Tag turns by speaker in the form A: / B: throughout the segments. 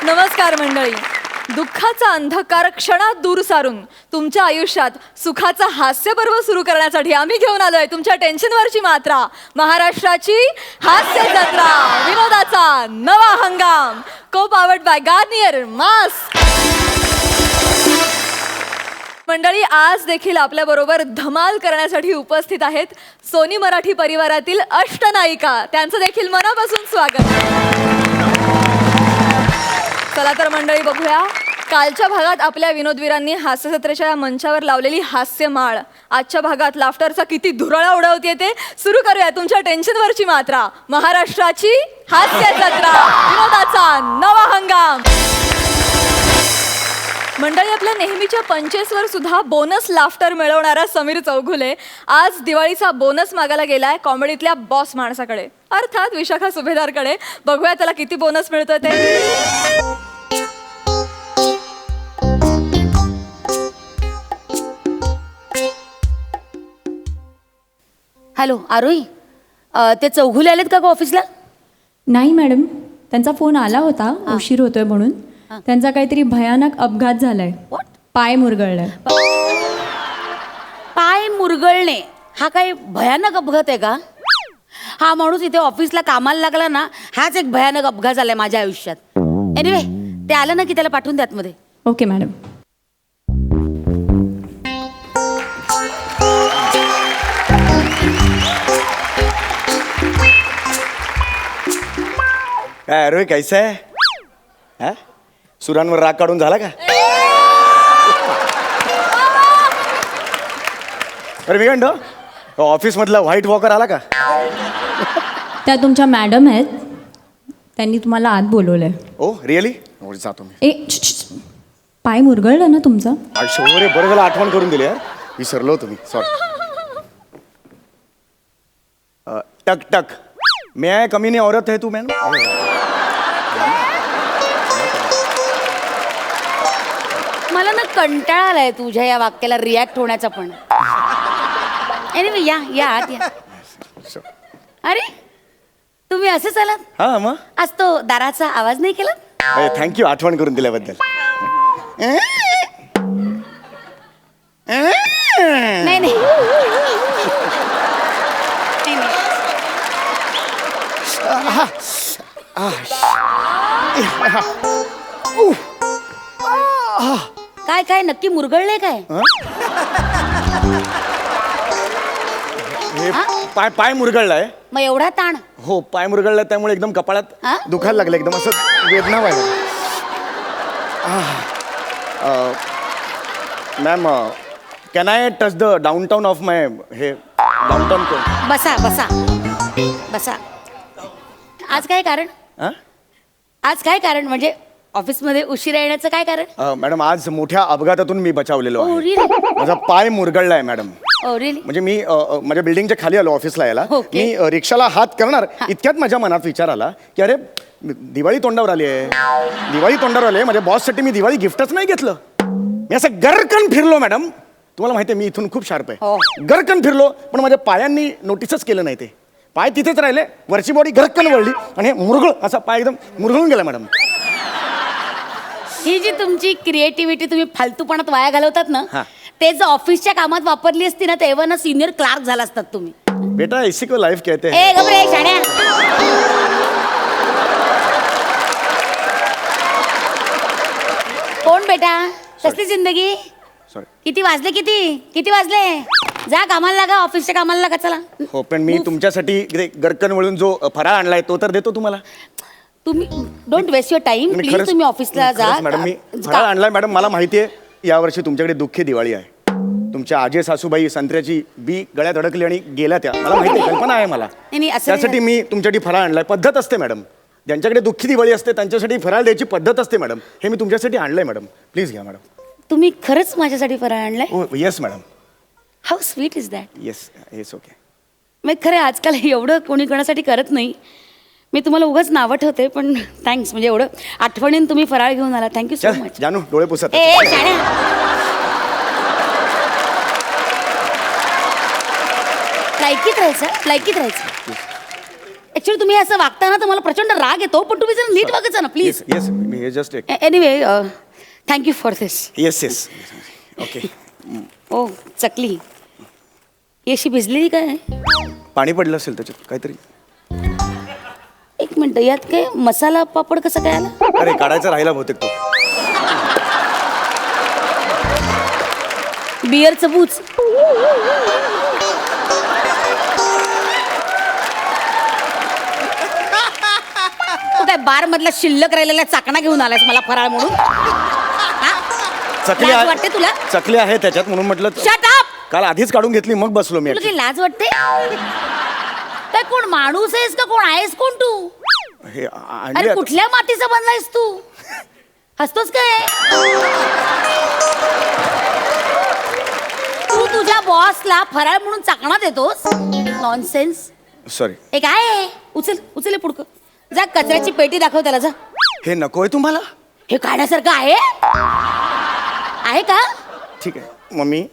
A: नमस्कार मंडळी. दुःखाचा अंधकार क्षणात दूर सारून तुमच्या आयुष्यात सुखाचा हास्यपर्व सुरू करण्यासाठी आम्ही घेऊन आलोय तुमच्या टेन्शनवरची मात्रा. महाराष्ट्राची हास्य जत्रा, विनोदाचा नवा हंगाम, को पावर्ड बाय गार्नियर मास्क. मंडळी, आज देखील आपल्या बरोबर धमाल करण्यासाठी उपस्थित आहेत सोनी मराठी परिवारातील अष्टनायिका. त्यांचं देखील मनापासून स्वागत. चला तर मंडळी बघूया कालच्या भागात आपल्या विनोदवीरांनी हास्यजत्रेच्या मंचावर लावलेली हास्यमाळ. आजच्या भागात लाफ्टरचा किती धुरळा उडवते ते सुरू करूया तुमच्या टेन्शनवरची मात्रा. महाराष्ट्राची हास्य जत्रा, विनोदाचा नवा हंगाम. मंडळी, आपल्या नेहमीच्या पंचेसवर सुद्धा बोनस लाफ्टर मिळवणारा समीर चौघुले आज दिवाळीचा बोनस मागायला गेलाय कॉमेडीतल्या बॉस माणसाकडे, अर्थात विशाखा सुभेदारकडे. बघूया त्याला किती बोनस मिळतोय ते.
B: हॅलो आरोही, ते चौघुले आलेत का ऑफिसला?
C: नाही मॅडम, त्यांचा फोन आला होता उशीर होतोय म्हणून. त्यांचा काहीतरी भयानक अपघात झालाय. पाय मुरगळलाय.
B: पाय मुरगळणे हा काही भयानक अपघात आहे का? हा माणूस इथे ऑफिसला कामाला लागला ना, हाच एक भयानक अपघात झालाय माझ्या आयुष्यात. एनिवे, ते आलं ना की त्याला पाठवून द्या आतमध्ये.
C: Okay madam.
D: काय अरे कैसा आहे? हा, सुरांवर राग काढून झाला का? अरे मी म्हणतो ऑफिस मधला व्हाईट वॉकर आला का?
C: त्या तुमच्या मॅडम आहेत, त्यांनी तुम्हाला आत बोलवलंय.
D: Oh really? जातो मी.
C: पाय मुरगळलं ना तुमचं?
D: रे बरं झालं आठवण करून दिली यार, विसरलो तुम्ही, सॉरी. टक टक मैं आय कमीनी औरत है तू मॅम.
B: मला ना कंटाळा आलाय तुझ्या या वाक्याला रिॲक्ट होण्याचा पण. एनिवे, या या आत या. अरे तुम्ही असंच आलात?
D: हा मग
B: आज तो दाराचा आवाज नाही केला?
D: थँक्यू आठवण करून दिल्याबद्दल.
B: नाही नाही काय काय नक्की मुरगळले काय?
D: हे पाय पाय मुरगळलाय.
B: मग एवढा ताण?
D: हो, पाय मुरगळलाय, त्यामुळे एकदम कपाळात दुखायला लागलं, एकदम असं वेदना व्हायला. Ma'am, can I touch the downtown of my हे डाऊनटाऊन?
B: बसा बसा बसा. आज काय कारण? आज काय कारण म्हणजे ऑफिसमध्ये उशिरा येण्याचं काय कारण?
D: मॅडम, आज मोठ्या अपघातातून मी बचावलेलो
B: Oh,
D: आहे.
B: really?
D: माझा पाय मुरगळलाय मॅडम.
B: Oh really?
D: म्हणजे मी माझ्या बिल्डिंगच्या खाली आलो ऑफिसला यायला.
B: Okay.
D: मी रिक्षाला हात करणार इतक्यात माझ्या मनात विचार आला की अरे दिवाळी तोंडावर आली आहे, दिवाळी तोंडावर आली आहे, माझ्या बॉससाठी मी दिवाळी गिफ्टच नाही घेतलं. मी असं गरकन फिरलो मॅडम. तुम्हाला माहिती आहे मी इथून खूप शार्प आहे. गरकन फिरलो, पण माझ्या पायांनी नोटीसच केलं नाही. ते पाय तिथेच राहिले, वरची बॉडी गरकन वळली आणि मुरगळ असा पाय एकदम मुरगळून गेला मॅडम.
B: ही जी तुमची क्रिएटिव्हिटी तुम्ही फालतूपणात वाया घालवतात ना,
D: हा.
B: ते जर ऑफिसच्या कामात वापरली असती ना, तेव्हा ना सिनियर क्लार्क झाला असतात तुम्ही.
D: बेटा इसी को लाइफ कहते हैं.
B: ए गबरे शाण्या. कोण बेटा? कसली जिंदगी?
D: सॉरी.
B: किती वाजले? किती वाजले? जा कामाला लागा, ऑफिसच्या कामाला लागा. चला.
D: हो, पण मी तुमच्यासाठी गरकन वळून जो फराळ आणलाय तो तर देतो तुम्हाला.
B: तुम्ही डोंट वेस्ट युअर टाइम
D: नाही,
B: प्लीज.
D: खरंच-
B: तुम्ही ऑफिसला जा.
D: खरंच मॅडम, मी फराळ आणलाय मॅडम. मला माहिती आहे यावर्षी तुमच्याकडे दुःखी दिवाळी आहे. तुमच्या आजे सासूबाई संत्र्याची बी गळ्यात अडकली आणि गेल्या त्या. मला माहिती आहे, कल्पना आहे मला.
B: नाही, असं नाही
D: त्यासाठी मी तुमच्यासाठी फराळ आणलाय. पद्धत असते मॅडम, ज्यांच्याकडे दुःखी दिवाळी असते त्यांच्यासाठी फराळ द्यायची पद्धत असते मॅडम. हे मी तुमच्यासाठी आणलंय मॅडम, प्लीज घ्या मॅडम.
B: तुम्ही खरंच माझ्यासाठी फराळ आणलाय?
D: हो yes madam.
B: How sweet is that.
D: Yes yes okay.
B: मग खरं आजकाल एवढं कोणी कोणासाठी करत नाही. मी तुम्हाला उगाच नावं ठेवते, पण थँक्स. म्हणजे एवढं आठवणीन तुम्ही फराळ घेऊन आला. Thank you so much.
D: जानू डोळे पुसत.
B: ए शाण्या. लायकीत राहायचं. ऍक्च्युली तुम्ही असं वागता ना तर मला प्रचंड राग येतो, पण तुम्ही जरा नीट वागायचं ना प्लीज.
D: येस येस मी हे just
B: anyway thank you for this.
D: Yes yes okay.
B: ओ चकली ही अशी भिजलेली काय आहे?
D: पाणी पडलं असेल त्याच्यात काहीतरी.
B: एक मिनिट, यात काय मसाला पापड कसं काय आला?
D: अरे काढायचा राहिला बहुतेक तो.
B: बिअरचं बूच. तू काय बार मधला शिल्लक राहिलेला चाकणा घेऊन आलायस मला फराळ म्हणून? हा?
D: चकली
B: लाज वाटते तुला?
D: चकली आहे त्याच्यात म्हणून म्हटलं.
B: Shut up.
D: काल आधीच काढून घेतली मग बसलो मी.
B: तुला काही लाज वाटते? काय कोण माणूस आहेस का कोण आहेस कोण तू?
D: हे आणली
B: अरे
D: आता.
B: कुठल्या मातीचा बनलायस तू? हसतोस काय? तू तुझ्या बॉसला फराळ म्हणून चाकणा देतोस? नॉनसेन्स.
D: सॉरी.
B: हे काय आहे? उचल उचल हे पुडकं. जा कचऱ्याची पेटी दाखव त्याला, जा.
D: हे नकोय तुम्हाला?
B: हे काढण्यासारखं आहे? आहे का?
D: ठीक आहे मम्मी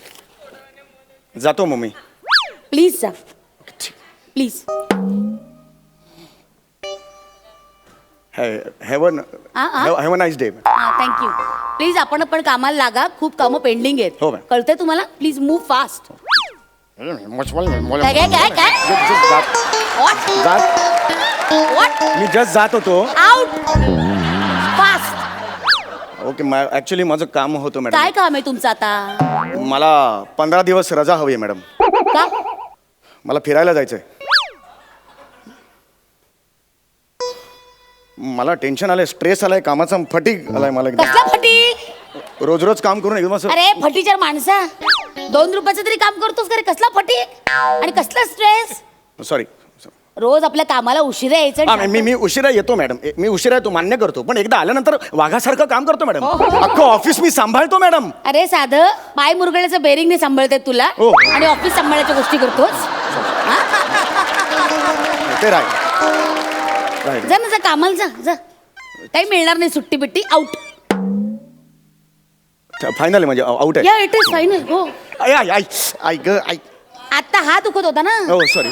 D: जातो मम्मी.
B: प्लीज जा please.
D: Have a nice day.
B: Thank you. Please आपण पण कामाला लागा, खूप कामं पेंडिंग आहेत.
D: हो, मॅम.
B: कळतंय तुम्हाला? Please move fast. काय काय काय काय? What? What?
D: मी जस्ट जात होतो.
B: Out. फास्ट.
D: ओके ऍक्च्युली माझं काम होतं
B: काय
D: मॅडम.
B: काम आहे तुमचं आता?
D: मला 15 दिवस रजा हवी आहे मॅडम.
B: का?
D: मला फिरायला जायचंय. मला टेन्शन आलंय, स्ट्रेस आलाय, कामाचा फटीग आलाय मला एकदम.
B: कसला फटी?
D: रोज रोज काम करून एकदम असं.
B: अरे फटीच्या माणसा, 2 रुपयाचं तरी काम करतोस का रे? कसला फटी आणि कसला स्ट्रेस?
D: सॉरी.
B: रोज आपल्या कामाला उशिरा यायचं.
D: मी उशिरा येतो मॅडम. मी उशिरा येतो मान्य करतो, पण एकदा आल्यानंतर वाघासारखं काम करतो मॅडम.
B: हो.
D: अख्खं ऑफिस मी सांभाळतो मॅडम.
B: अरे साधं पाय मुरगळ्याचं बेरिंग नाही सांभाळते तुला,
D: हो.
B: आणि ऑफिस सांभाळायच्या गोष्टी करतोस. हा?
D: ते राहील.
B: जा ना, जा कामाला जा जा. काही मिळणार नाही, सुट्टी बिट्टी. आउट.
D: फायनल आहे म्हणजे आउट आहे.
B: या इट इज फायनल. हो.
D: आई ग आई.
B: आता हा दुखत होता ना.
D: हो सॉरी.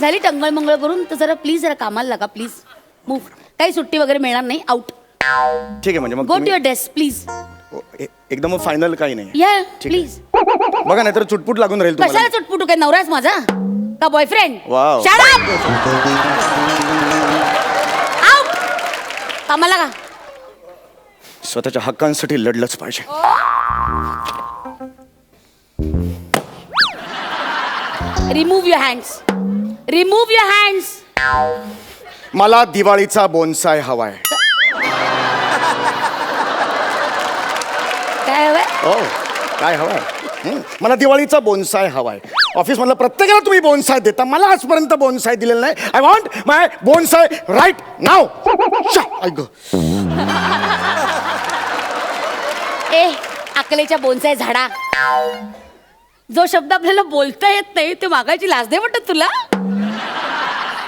B: झाली टंगळ मंगळ करून, तर जरा प्लीज जरा कामाला लागा प्लीज. मूव. काही सुट्टी वगैरे मिळणार नाही. आउट.
D: ठीक आहे म्हणजे मग
B: गो टू
D: तुम्ही-
B: युअर डेस्क प्लीज.
D: एकदम फायनल काही नाही.
B: या
D: ठीक
B: प्लीज.
D: आहे. बघा नाहीतर चुटपुट लागून राहील
B: कशाला
D: तुम्हाला.
B: चुटपुटू? काय नवराच माझा का boyfriend?
D: Wow.
B: Shut up. Out. कामाला लागा.
D: स्वतःच्या हक्कांसाठी लढलंच पाहिजे.
B: Remove your hands. Remove your hands.
D: मला दिवाळीचा बोनसाय हवाय.
B: काय हवंय?
D: हो काय हवाय? मला दिवाळीचा बोनसाय हवाय. ऑफिस मधला प्रत्येकाला तुम्ही बोनसाय देता, मला आजपर्यंत बोनसाय दिलेला नाही. I want my bonsai right नाव. ऐक
B: ए अकलेच्या बोनसाय झाडा. जो शब्द आपल्याला बोलता येत नाही ते मागायची लाज नाही वाटत तुला?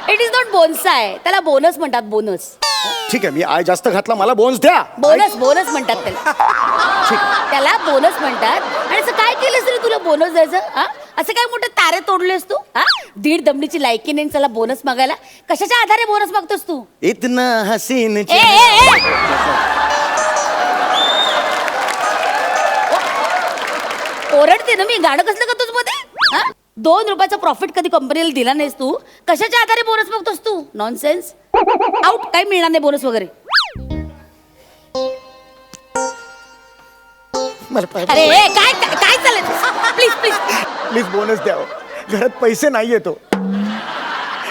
B: इट इज नॉट बोनसाय, त्याला बोनस म्हणतात. बोनस.
D: ठीक आहे मी आय जास्त घातला, मला बोन्स द्या.
B: बोनस बोनस म्हणतात त्याला. त्याला बोनस म्हणतात. आणि असं काय केलंस रे तुला बोनस द्यायचं? हा? असं काय मोठे तारे तोडलेस तू? हा? 1.5 दमडीची लायकी नाही त्याला बोनस मागायला. कशाच्या आधारे बोनस मागतोस तू?
D: इतना हसीन
B: ए, ए, ए! ओरडते ना मी. गाणं कसलं का तुझ मध्ये? हा? 2 रुपयाचा प्रॉफिट कधी कंपनीला दिला नाहीस तू. कशाच्या आधारे बोनस मागतोस तू? नॉनसेन्स. आउट. काही मिळणार नाही बोनस वगैरे. अरे ए, काय काय काय चाललंय? Please please.
D: प्लीज बोनस द्या हो. घरात पैसे नाही येतो.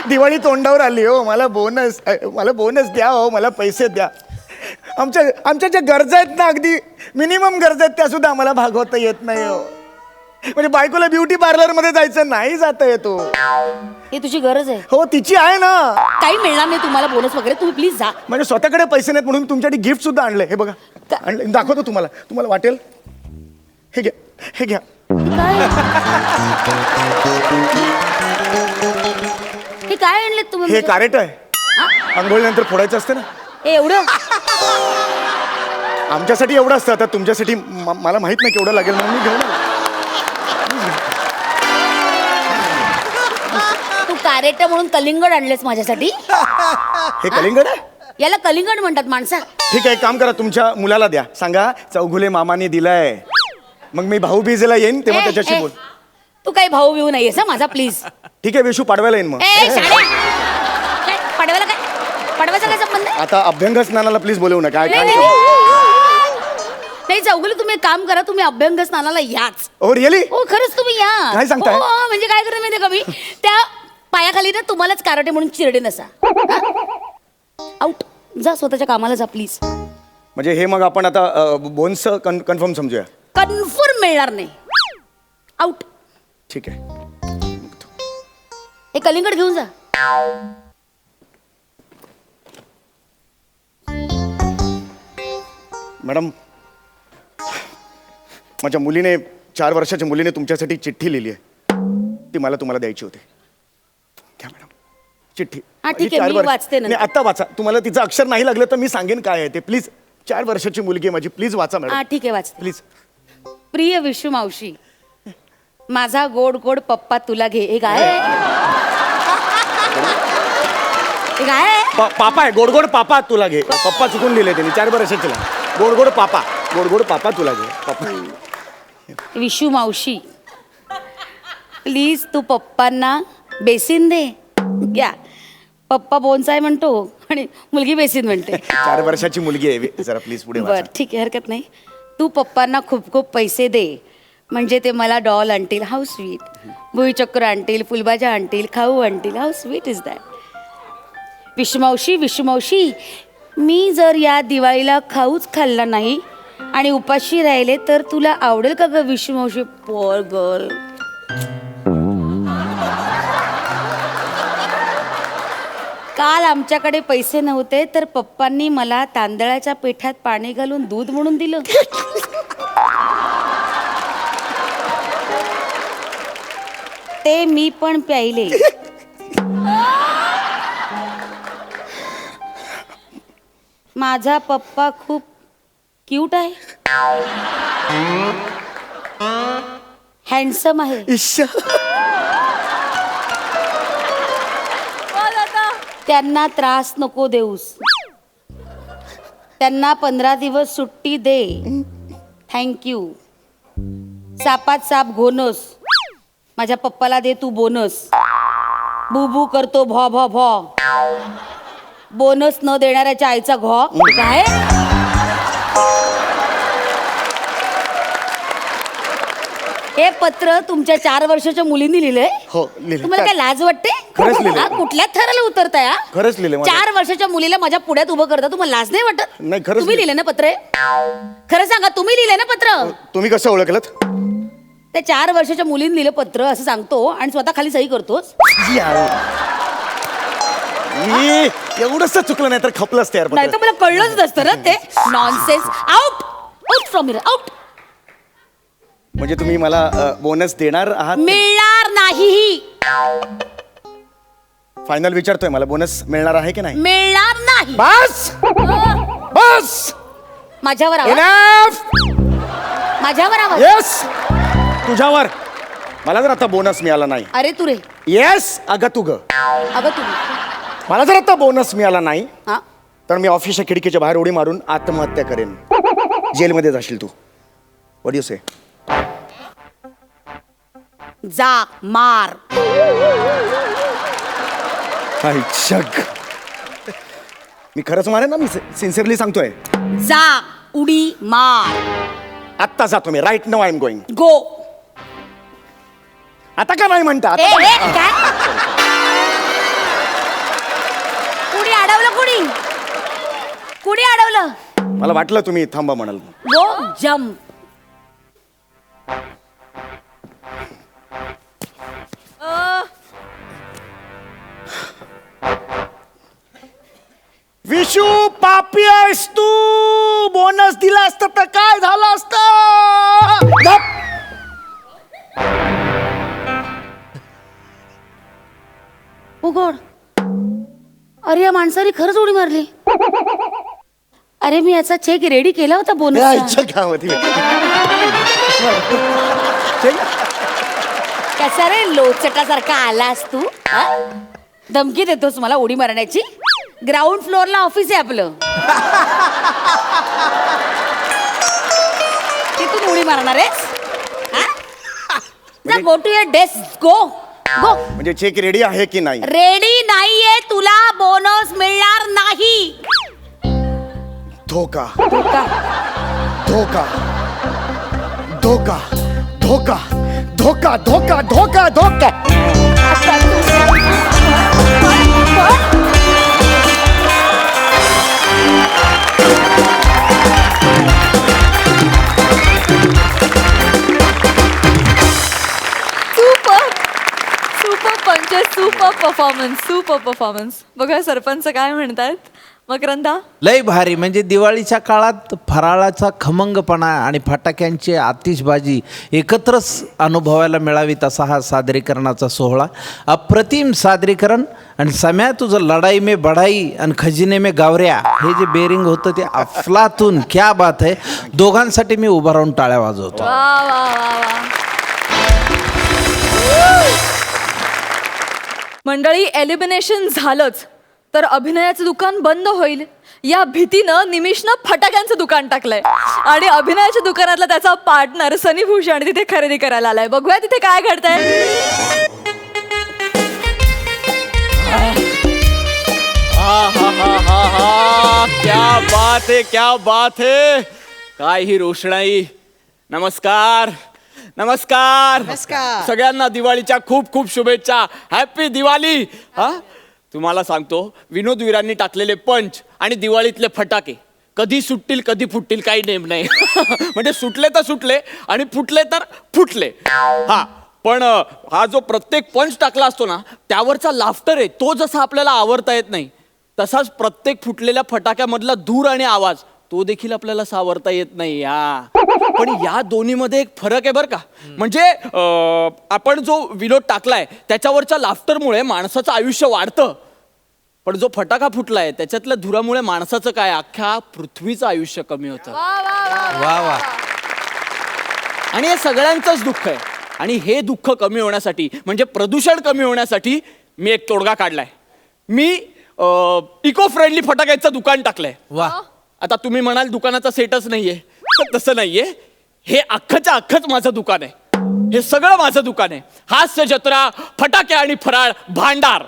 D: दिवाळी तोंडावर आली हो. मला बोनस द्या हो. मला पैसे द्या. आमच्या ज्या गरजा आहेत ना, अगदी मिनिमम गरजा आहेत, त्या सुद्धा आम्हाला भागवता येत नाही हो. म्हणजे बायकोला ब्युटी पार्लर मध्ये जायचं नाही, जाता येतो.
B: हे तुझी गरज आहे.
D: हो तिची आहे ना.
B: काही मिळणार नाही तुम्हाला बोनस वगैरे. तुम्ही प्लीज जा.
D: म्हणजे स्वतःकडे पैसे नाहीत म्हणून तुमच्यासाठी गिफ्ट सुद्धा आणलंय. हे बघा आणलंय, दाखवतो तुम्हाला. तुम्हाला वाटेल. हे घ्या. हे घ्या.
B: हे काय आणलेत तुम्ही?
D: हे कारेट आहे. आंघोळीनंतर फोडायचं असतं ना.
B: हे एवढं?
D: आमच्यासाठी एवढं असतं. आता तुमच्यासाठी मला माहित नाही केवढं लागेल म्हणून मी घेऊन आलो.
B: कार्यट म्हणून कलिंगड आणलेस माझ्यासाठी.
D: हे कलिंगड आहे.
B: याला कलिंगड म्हणतात माणसा.
D: ठीक आहे, एक काम करा, तुमच्या मुलाला द्या, सांगा चौगुले मामाने दिलाय. मग मी भाऊबीजेला येईन तेव्हा त्याच्याशी बोल.
B: तू काही भाऊ बिऊ नाहीयेस हं माझा, प्लीज.
D: ठीक आहे, विशू पाडवायला येईन मग.
B: पडवायला काय, पडवायचा काय संबंध आहे?
D: आता अभ्यंग स्नानाला प्लीज बोलवू नका.
B: नाही,
D: काय
B: नाही, नाही चौगुले, तुम्ही एक काम करा, तुम्ही अभ्यंग स्नानाला याच.
D: Oh really?
B: हो खरंच तुम्ही या.
D: काय सांगताय?
B: हो, म्हणजे काय करते माहितीये का मी, त्या पायाखाली ना तुम्हालाच कराटे म्हणून चिरडे नसा. आउट, जा स्वतःच्या कामाला जा प्लीज.
D: म्हणजे हे मग आपण आता बोन्स कन्फर्म समजूया.
B: कन्फर्म मिळणार नाही. आउट.
D: ठीक आहे.
B: हे कलिंगड घेऊन जा.
D: मॅडम, माझ्या मुलीने 4 वर्षाच्या मुलीने तुमच्यासाठी चिठ्ठी लिहिली आहे. ती मला तुम्हाला द्यायची होती. घ्या मॅडम चिठ्ठी.
B: हा, ठीक आहे,
D: ही 4
B: मी
D: वर्ष-
B: वाचते नंतर.
D: नाही, आता वाचा. तुम्हाला तिचं अक्षर नाही लागलं तर मी सांगेन काय आहे ते. प्लीज, 4 वर्षाची मुलगी आहे माझी, प्लीज वाचा
B: हा
D: मॅडम
B: ठीक आहे, वाचते.
D: प्लीज.
B: प्रिय विशू मावशी, माझा गोड गोड पप्पा तुला घे. हे काय हे काय
D: पापा आहे, गोडगोड पापा तुला घे. पप्पा चुकून लिहिले त्यांनी, 4 वर्षाची. गोडगोड पापा, गोडगोड पापा तुला घे. पप्पा.
B: विशू मावशी, प्लीज तू पप्पांना बेसीन दे. घ्या. पप्पा बोनसाय म्हणतो आणि मुलगी बेसीन म्हणते.
D: 4 वर्षाची मुलगी आहे. जरा प्लीज पुढे
B: बर
D: वाचा.
B: ठीक आहे, हरकत नाही. तू पप्पांना खूप खूप पैसे दे, म्हणजे ते मला डॉल आणतील. How sweet. भुईचक्र आणतील, फुलभाज्या आणतील, खाऊ आणतील. How sweet is that. विशुमावशी, विशुमावशी, मी जर या दिवाळीला खाऊच खाल्ला नाही आणि उपाशी राहिले तर तुला आवडेल का ग विशुमावशी? Pour girl. काल आमच्याकडे पैसे नव्हते तर पप्पांनी मला तांदळाच्या पिठात पाणी घालून दूध म्हणून दिलं. ते मी पण प्यायले. माझा पप्पा खूप क्यूट आहे, हँडसम आहे.
D: इश्श.
B: त्यांना त्रास नको देऊस. त्यांना 15 दिवस सुट्टी दे. थँक्यू. सापात साप घोनस. माझ्या पप्पाला दे तू बोनस. बुबू करतो भॉ भॉ भॉ. बोनस न देणाऱ्याच्या आईचा घॉ. काय हे पत्र तुमच्या 4 वर्षाच्या मुलींनी लिहिलंय?
D: हो, लिहिलंय.
B: तुम्हाला काय लाज वाटते?
D: खरंच लिहिलंय.
B: हा, कुठल्या थराला उतरताय हा?
D: खरंच लिहिलंय मला.
B: 4 वर्षाच्या मुलीला माझ्या पुढ्यात उभं करता, तुम्हाला लाज नाही वाटत?
D: नाही, खरंच
B: तुम्ही लिहिले ना पत्र? खरं सांगा, तुम्ही लिहिले ना पत्र?
D: तुम्ही कसं ओळखलं?
B: त्या 4 वर्षाच्या मुलीने लिहिलं पत्र असं सांगतो आणि स्वतः खाली सही करतोस.
D: एवढंच चुकलं नाही तर खपलं असतं यार.
B: नाही तर मला कळलंच नसतं ना ते. Nonsense. Out, out from here, out.
D: म्हणजे तुम्ही मला बोनस देणार आहात?
B: मिळणार नाही.
D: फायनल विचारतोय, मला बोनस मिळणार आहे की नाही?
B: मिळणार नाही.
D: बस बस.
B: माझ्यावर आवाज.
D: Enough!
B: माझ्यावर आवाज.
D: येस, तुझ्यावर. मला जर आता बोनस मिळाला नाही.
B: अरे तू रे.
D: येस, अगं तू ग.
B: अगं तू.
D: मला जर आता बोनस मिळाला नाही
B: हा,
D: तर मी ऑफिसच्या खिडकीच्या बाहेर उडी मारून आत्महत्या करेन. जेलमध्ये जाशील तू. व्हॉट यू से?
B: जा मार.
D: मी खरंच मारेन ना, मी सिन्सिअरली सांगतोय.
B: जा उडी मार.
D: आत्ता जातो मी. Right now I am going.
B: Go.
D: आता का नाही म्हणता?
B: ए, ए, काय? कुणी अडवलं? कुणी अडवलं?
D: मला वाटलं तुम्ही थांबा म्हणाल.
B: गो जम्प.
D: विशू, पापी आहेस तू. बोनस दिला असतं तर काय झालं असतं? गप.
B: उघड. अरे या माणसाने खरंच उडी मारली. अरे मी याचा चेक रेडी केला होता
D: या
B: बोनस.
D: इच्छा गावात.
B: कसा रे लोचटासारखा आलास तू हा? धमकी देतोस मला उडी मारण्याची? ग्राउंड फ्लोअरला ऑफिस आहे आपलं. तिथून उडी मारणार आहेस? Go to your desk. Go go.
D: म्हणजे चेक रेडी आहे की नाही?
B: रेडी नाहीये, तुला बोनस मिळणार नाही.
D: धोका
B: धोका.
D: धोका धोका धोका धोका धोका धोका धोका.
A: Super performance. बघा सरपंच काय म्हणतात. मकरंदा,
E: लय भारी. म्हणजे दिवाळीच्या काळात फराळाचा खमंगपणा आणि फटाक्यांची आतिषबाजी एकत्रच अनुभवायला मिळावी तसा हा सादरीकरणाचा सोहळा. अप्रतिम सादरीकरण. आणि सम्या तुझं लढाई में बढाई आणि खजिने में गावऱ्या हे जे बेरिंग होतं ते अफलातून. क्या बात आहे. दोघांसाठी मी उभा राहून टाळ्या वाजवतो.
A: वा वा वा वा. मंडळी, एलिमिनेशन झालंच तर अभिनयाचं दुकान बंद होईल या भीतीनं निमिषनं फटाक्यांचं दुकान टाकलंय आणि अभिनयाच्या दुकानातला त्याचा पार्टनर सनी भूषण तिथे खरेदी करायला आलाय. बघूया तिथे काय घडतंय.
F: क्या बात है, क्या बात है. काय ही रोषणाई. नमस्कार नमस्कार नमस्कार सगळ्यांना दिवाळीच्या खूप खूप शुभेच्छा. हॅपी दिवाळी. हा, तुम्हाला सांगतो, विनोद वीरांनी टाकलेले पंच आणि दिवाळीतले फटाके कधी सुटतील कधी फुटतील काही नेम नाही. म्हणजे सुटले तर सुटले आणि फुटले तर फुटले. हा, पण हा जो प्रत्येक पंच टाकला असतो ना त्यावरचा लाफ्टर आहे तो जसा आपल्याला आवरता येत नाही तसाच प्रत्येक फुटलेल्या फटाक्यामधला धूर आणि आवाज तो देखील आपल्याला सावरता येत नाही. पण या दोन्हीमध्ये एक फरक आहे बरं का. म्हणजे आपण जो विनोद टाकलाय त्याच्यावरच्या लाफ्टरमुळे माणसाचं आयुष्य वाढतं, पण जो फटाका फुटलाय त्याच्यातल्या धुरामुळे माणसाचं काय, अख्ख्या पृथ्वीचं आयुष्य कमी होतं.
E: वा वा.
F: आणि हे सगळ्यांचंच दुःख आहे. आणि हे दुःख कमी होण्यासाठी म्हणजे प्रदूषण कमी होण्यासाठी मी एक तोडगा काढलाय. मी इको फ्रेंडली फटाक्यांचं दुकान टाकलंय.
E: वा.
F: आता तुम्ही म्हणाल दुकानाचा सेटच नाहीये, तर तसं नाहीये. हे अख्खच्या अख्खच माझं दुकान आहे. हे सगळं माझं दुकान आहे. हास्य जत्रा, फटाके आणि फराळ भांडार.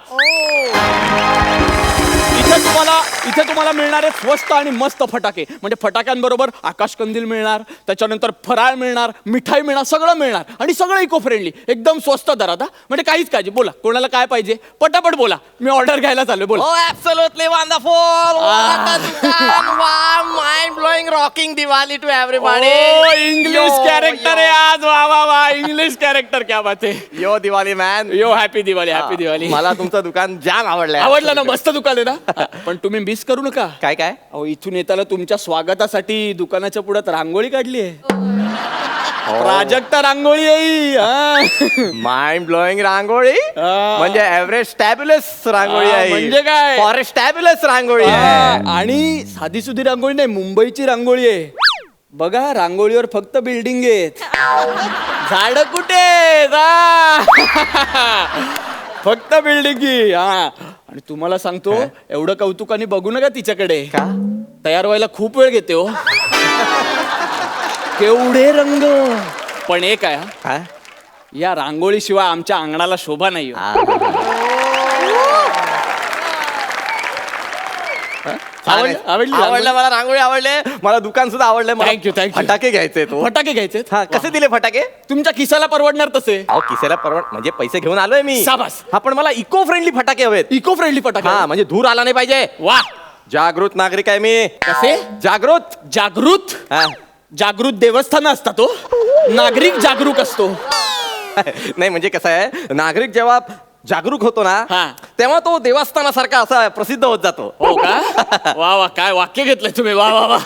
F: इथे तुम्हाला मिळणारे स्वस्त आणि मस्त फटाके. म्हणजे फटाक्यांबरोबर आकाशकंदील मिळणार, त्याच्यानंतर फराळ मिळणार, मिठाई मिळणार, सगळं मिळणार आणि सगळं इको फ्रेंडली, एकदम स्वस्त दरात. म्हणजे काहीच काळजी. बोला कोणाला काय पाहिजे पटापट बोला, मी ऑर्डर घ्यायला चालू. बोला.
G: Oh, absolutely wonderful! What a dukan! Wow, mind blowing, rocking Diwali to everybody.
F: English character आहे आज. वा वा वा. इंग्लिश कॅरेक्टर, क्या बात आहे.
G: यो दिवाळी मॅन.
F: यो हॅपी दिवाळी. हॅपी दिवाळी.
G: मला तुमचं दुकान जाम आवडलंय.
F: आवडलं ना. मस्त दुकान आहे ना. पण तुम्ही मिस करू नका.
G: काय काय?
F: अहो, इथून येताना तुमच्या स्वागतासाठी दुकानाच्या पुढ्यात रांगोळी काढली आहे. प्राजक्त रांगोळी आहे.
G: माइंड ब्लोईंग रांगोळी म्हणजे एव्हरेस्ट टॅब्युलस रांगोळी आहे.
F: म्हणजे काय?
G: फॉरेस्ट टॅब्युलस रांगोळी आहे.
F: आणि साधी सुधी रांगोळी नाही, मुंबईची रांगोळी आहे. बघा, रांगोळीवर फक्त बिल्डिंग आहेत, झाड कुठे आहेत? फक्त बिल्डिंग. हा, आणि तुम्हाला सांगतो, एवढं कौतुकाने बघू नका तिच्याकडे.
G: का?
F: तयार व्हायला खूप वेळ घेते हो. केवढे रंग. पण एक आहे,
G: हा?
F: या रांगोळीशिवाय आमच्या अंगणाला शोभा नाही.
G: आवडलं मला. रांगोळी आवडले मला. दुकान सुद्धा आवडलंय मला.
F: Thank you thank you.
G: फटाके घ्यायचे. तो
F: फटाके घ्यायचे.
G: हा, कसे दिले फटाके?
F: तुमच्या खिसाला परवडणार तसे.
G: अहो, किसेला परवड म्हणजे पैसे घेऊन आलोय मी.
F: शाबास.
G: हा, पण मला इको फ्रेंडली फटाके हवेत.
F: इको फ्रेंडली फटाके.
G: हा, म्हणजे धूर आला नाही पाहिजे.
F: वा.
G: जागृत नागरिक आहे मी.
F: कसे?
G: जागृत.
F: जागृत.
G: हा.
F: जागृत देवस्थान असतात तो. नागरिक जागरूक असतो.
G: नाही, म्हणजे कसं आहे, नागरिक जेव्हा जागरूक होतो
F: हा.
G: ना तेव्हा तो देवस्थानासारखा असा प्रसिद्ध होत जातो.
F: हो का? वा वा. काय वाक्य घेतलंय तुम्ही. वा वा वा.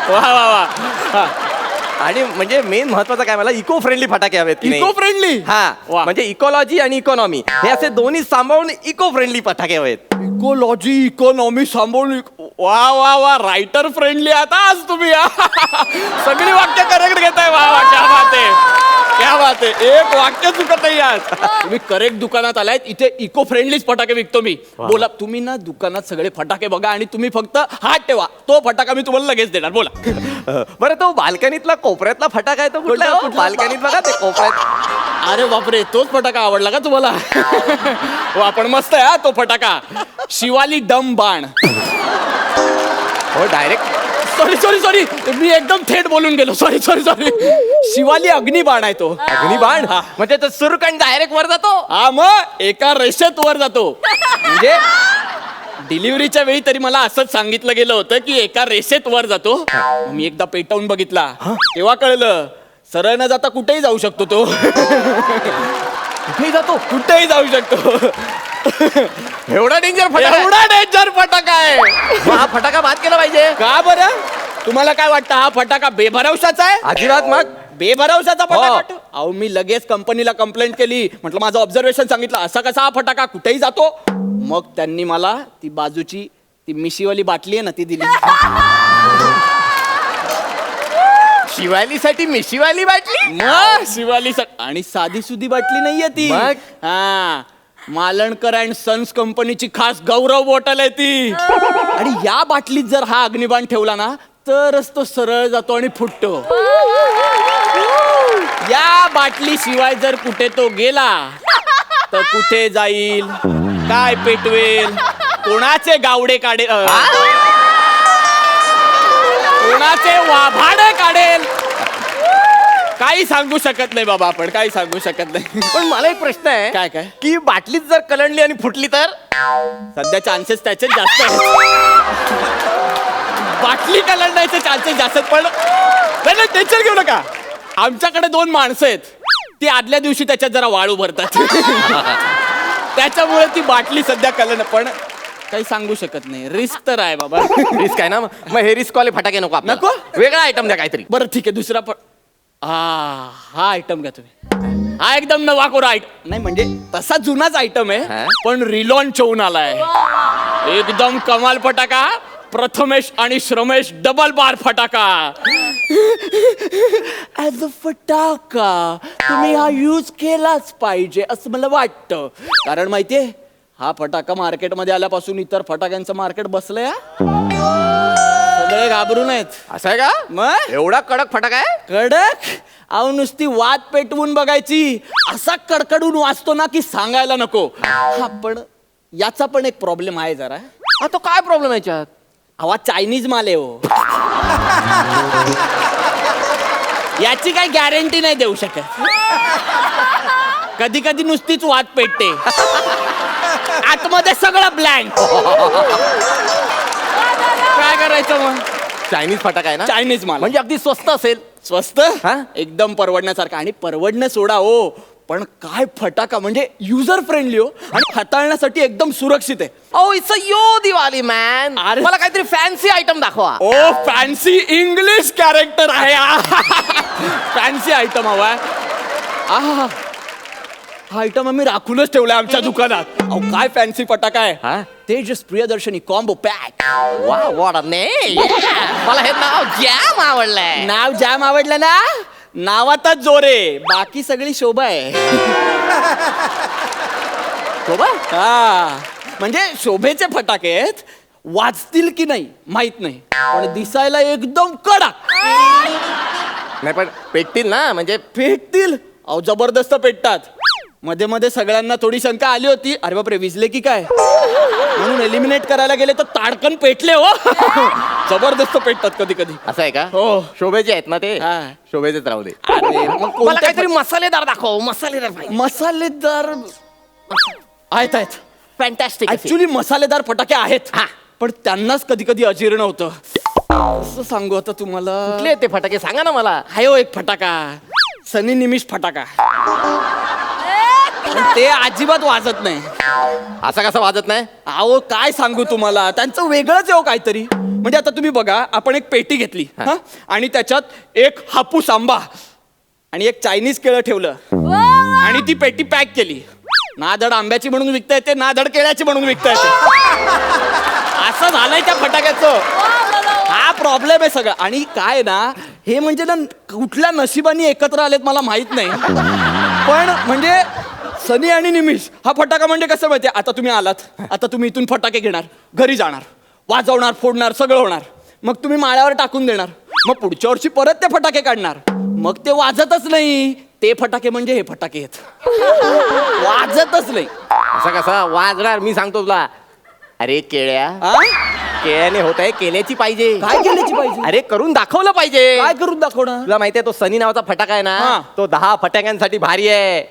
F: वा वा वा. हा.
G: आणि म्हणजे मेन महत्वाचं काय, मला इको फ्रेंडली फटाके हवेत की नाही?
F: Eco friendly.
G: हा,
F: वा.
G: म्हणजे इकॉलॉजी आणि इकॉनॉमी हे असे दोन्ही सांभाळून इको फ्रेंडली फटाके हवेत.
F: इकोलॉजी इकॉनॉमी सांभाळून वा वा वा रायटर फ्रेंडली आता आज तुम्ही सगळी वाक्य करेक्ट घेताय. वा वा क्या बात आहे, क्या बात आहे. एक वाक्य चुकत नाही आज. तुम्ही करेक्ट दुकानात आलायत. इथे इको फ्रेंडलीच फटाके विकतो मी. बोला तुम्ही ना दुकानात सगळे फटाके बघा आणि तुम्ही फक्त हात ठेवा, तो फटाका मी तुम्हाला लगेच देणार. बोला.
G: बरं तो बाल्कनीतला कोपऱ्यातला फटाका आहे तो कुठला आहे?
F: कुठला?
G: बाल्कनीत बघा ते कोपऱ्यात.
F: अरे बापरे, तोच फटाका आवडला का तुम्हाला? वा पण मस्त आहे हा तो फटाका. शिवाली डम बाण.
G: हो डायरेक्ट.
F: सॉरी सॉरी सॉरी, मी एकदम थेट बोलून गेलो. Sorry sorry sorry. शिवाली अग्निबाण आहे तो.
G: अग्निबाण म्हणजे तो सुरकण डायरेक्ट वर जातो.
F: हा मग एका रेषेत वर जातो. म्हणजे डिलिव्हरीच्या वेळी तरी मला असंच सांगितलं गेलं होतं की एका रेषेत वर जातो. मग मी एकदा पेटवून बघितला तेव्हा कळलं सरळ न जाता कुठेही जाऊ शकतो तो.
G: कुठेही जातो.
F: कुठेही जाऊ शकतो.
G: एवढा डेंजर फटाका.
F: एवढा डेंजर फटाका आहे.
G: मग हा फटाका बाद केला पाहिजे.
F: का बरं? तुम्हाला काय वाटतं हा फटाका बेभरवशाचा आहे?
G: अजिबात. मग
F: बेभरवशाचा फटाका
G: हो.
F: वाटतो? अहो मी लगेच कंपनीला कंप्लेंट केली. म्हटलं माझं ऑब्झर्वेशन सांगितलं, असा कसा हा फटाका कुठेही जातो. मग त्यांनी मला ती बाजूची ती मिशीवाली बाटली आहे ना ती दिली.
G: शिवालीसाठी मिशीवाली बाटली.
F: मग शिवाली आणि साधी सुधी बाटली नाहीये ती.
G: मग?
F: हा मालणकर अँड सन्स कंपनीची खास गौरव बॉटल आहे ती. आणि या बाटलीत जर हा अग्निबाण ठेवला ना तरच तो सरळ जातो आणि फुटतो. या बाटली शिवाय जर कुठे तो गेला तर कुठे जाईल, काय पेटवेल, कोणाचे गावडे काढेल, कोणाचे वाभाडे काढेल, काही सांगू शकत नाही बाबा. आपण काही सांगू शकत नाही.
G: पण मला एक प्रश्न आहे.
F: काय काय?
G: की बाटलीत जर कलंडली आणि फुटली तर?
F: सध्या चान्सेस त्याचे जास्त आहेत. बाटली कलंडायचे चान्सेस जास्त आहेत. पण नाही टेन्शन घेऊ नका. आमच्याकडे 2 माणसं आहेत. ती आदल्या दिवशी त्याच्यात जरा वाळू भरतात. त्याच्यामुळे ती बाटली सध्या कलंड. पण काही सांगू शकत नाही. रिस्क तर आहे बाबा.
G: रिस्क आहे ना. मग हे रिस्क वाले फटाके नको आपल्याला.
F: नको?
G: वेगळा आयटम द्या काहीतरी.
F: बरं ठीक आहे दुसरा पण. हा आयटम घ्या तुम्ही. हा एकदम नवा कोरा आयटम नाही, म्हणजे तसा जुनाच आयटम आहे
G: हा?
F: पण रिलॉन्च होऊन आलाय. एकदम कमाल फटाका. प्रथमेश आणि श्रमेश डबल बार फटाका. ऍज अ फटाका तुम्ही हा यूज केलाच पाहिजे असं मला वाटतं. कारण माहितीये हा फटाका मार्केटमध्ये आल्यापासून इतर फटाक्यांचं मार्केट बसलंय. सगळे घाबरून आहेत.
G: असं आहे का?
F: मग
G: एवढा कडक फटाका आहे?
F: कडक. अहो नुसती वात पेटवून बघायची. असा कडकडून वाजतो ना की सांगायला नको. हा पण याचा पण एक प्रॉब्लेम आहे जरा.
G: हा तो काय प्रॉब्लेम आहे याच्यात?
F: हवा चायनीज माल आहे हो. याची काही गॅरंटी नाही देऊ शकत. कधी कधी नुसतीच वात पेटते, आतमध्ये सगळं ब्लँक. काय करायचं मग?
G: चायनीज फटाका आहे ना.
F: चायनीज माल
G: म्हणजे अगदी स्वस्त असेल.
F: स्वस्त
G: हा?
F: एकदम परवडण्यासारखं. आणि परवडणं सोडा हो, पण काय फटाका म्हणजे युजर फ्रेंडली हो आणि हाताळण्यासाठी एकदम सुरक्षित आहे.
G: Oh it's a yo Diwali man.
F: अरे.
G: मला काहीतरी फॅन्सी आयटम दाखवा.
F: ओ फॅन्सी इंग्लिश कॅरेक्टर आहे. फॅन्सी आयटम हवाय. हा आयटम आम्ही राखूनच ठेवलाय आमच्या दुकानात. अहो काय फॅन्सी फटाका
G: हा?
F: आहे. Tejas Priyadarshini combo pack.
G: वा वॉट अ नेम. मला हे नाव जॅम आवडलंय.
F: नाव जाम आवडलं ना. नावातच जोरे, बाकी सगळी शोभा आहे.
G: शोभा?
F: हा म्हणजे शोभेचे फटाके आहेत. वाजतील की नाही माहित नाही, पण दिसायला एकदम कडक.
G: नाही पण पेटतील ना. म्हणजे
F: पेटतील. अहो जबरदस्त पेटतात. मध्ये मध्ये सगळ्यांना थोडी शंका आली होती, अरे बापरे विजले की काय, म्हणून एलिमिनेट करायला गेले तर ताडकन पेटले हो. जबरदस्त पेटतात कधी कधी.
G: असं आहे का?
F: हो.
G: शोभेचे आहेत ना ते.
F: हा.
G: शोभेचेच राहू दे.
F: अरे, मग
G: मला
F: कोणत्या
G: काहीतरी मसालेदार दाखव. मसालेदार पाहिजे.
F: मसालेदार आहेत आहेत.
G: फॅन्टॅस्टिक.
F: ऍक्च्युली मसालेदार फटाके आहेत.
G: हा.
F: पण त्यांनाच कधी कधी अजीर्ण होतं. कसं सांगू आता तुम्हाला.
G: कुठले आहेत ते फटाके सांगा ना मला.
F: हाय हो एक फटाका, सनी निमिष फटाका. पण ते अजिबात वाजत नाही.
G: असा कसा वाजत नाही?
F: अहो काय सांगू तुम्हाला, त्यांचं वेगळंच आहे हो काहीतरी. म्हणजे आता तुम्ही बघा, आपण एक पेटी घेतली हा, आणि त्याच्यात एक हापूस आंबा आणि एक चायनीज केळं ठेवलं आणि ती पेटी पॅक केली. ना धड आंब्याची म्हणून विकता येते ना धड केळ्याची म्हणून विकता येते. असं झालंय त्या फटाक्याचं. हा प्रॉब्लेम आहे सगळं. आणि काय ना हे म्हणजे ना कुठल्या नशिबाने एकत्र आलेत मला माहित नाही, पण म्हणजे सनी आणि निमिष हा फटाका म्हणजे कसं माहितीये, आता तुम्ही आलात, आता तुम्ही इथून फटाके घेणार, घरी जाणार, वाजवणार, फोडणार, सगळं होणार, मग तुम्ही माळ्यावर टाकून देणार, मग पुढच्या वर्षी परत ते फटाके काढणार, मग ते वाजतच नाही. ते फटाके म्हणजे हे फटाके आहेत, वाजतच नाही.
G: असं कसं वाजणार मी सांगतो तुला. अरे केळ्या,
F: हा?
G: केळ्याने होत आहे केल्याची पाहिजे.
F: काय केल्याची पाहिजे?
G: अरे करून दाखवलं पाहिजे.
F: काय करून दाखवणार?
G: तुला माहितीये तो सनी नावाचा फटाका आहे
F: हा.
G: ना, तो 10 फटाक्यांसाठी भारी आहे.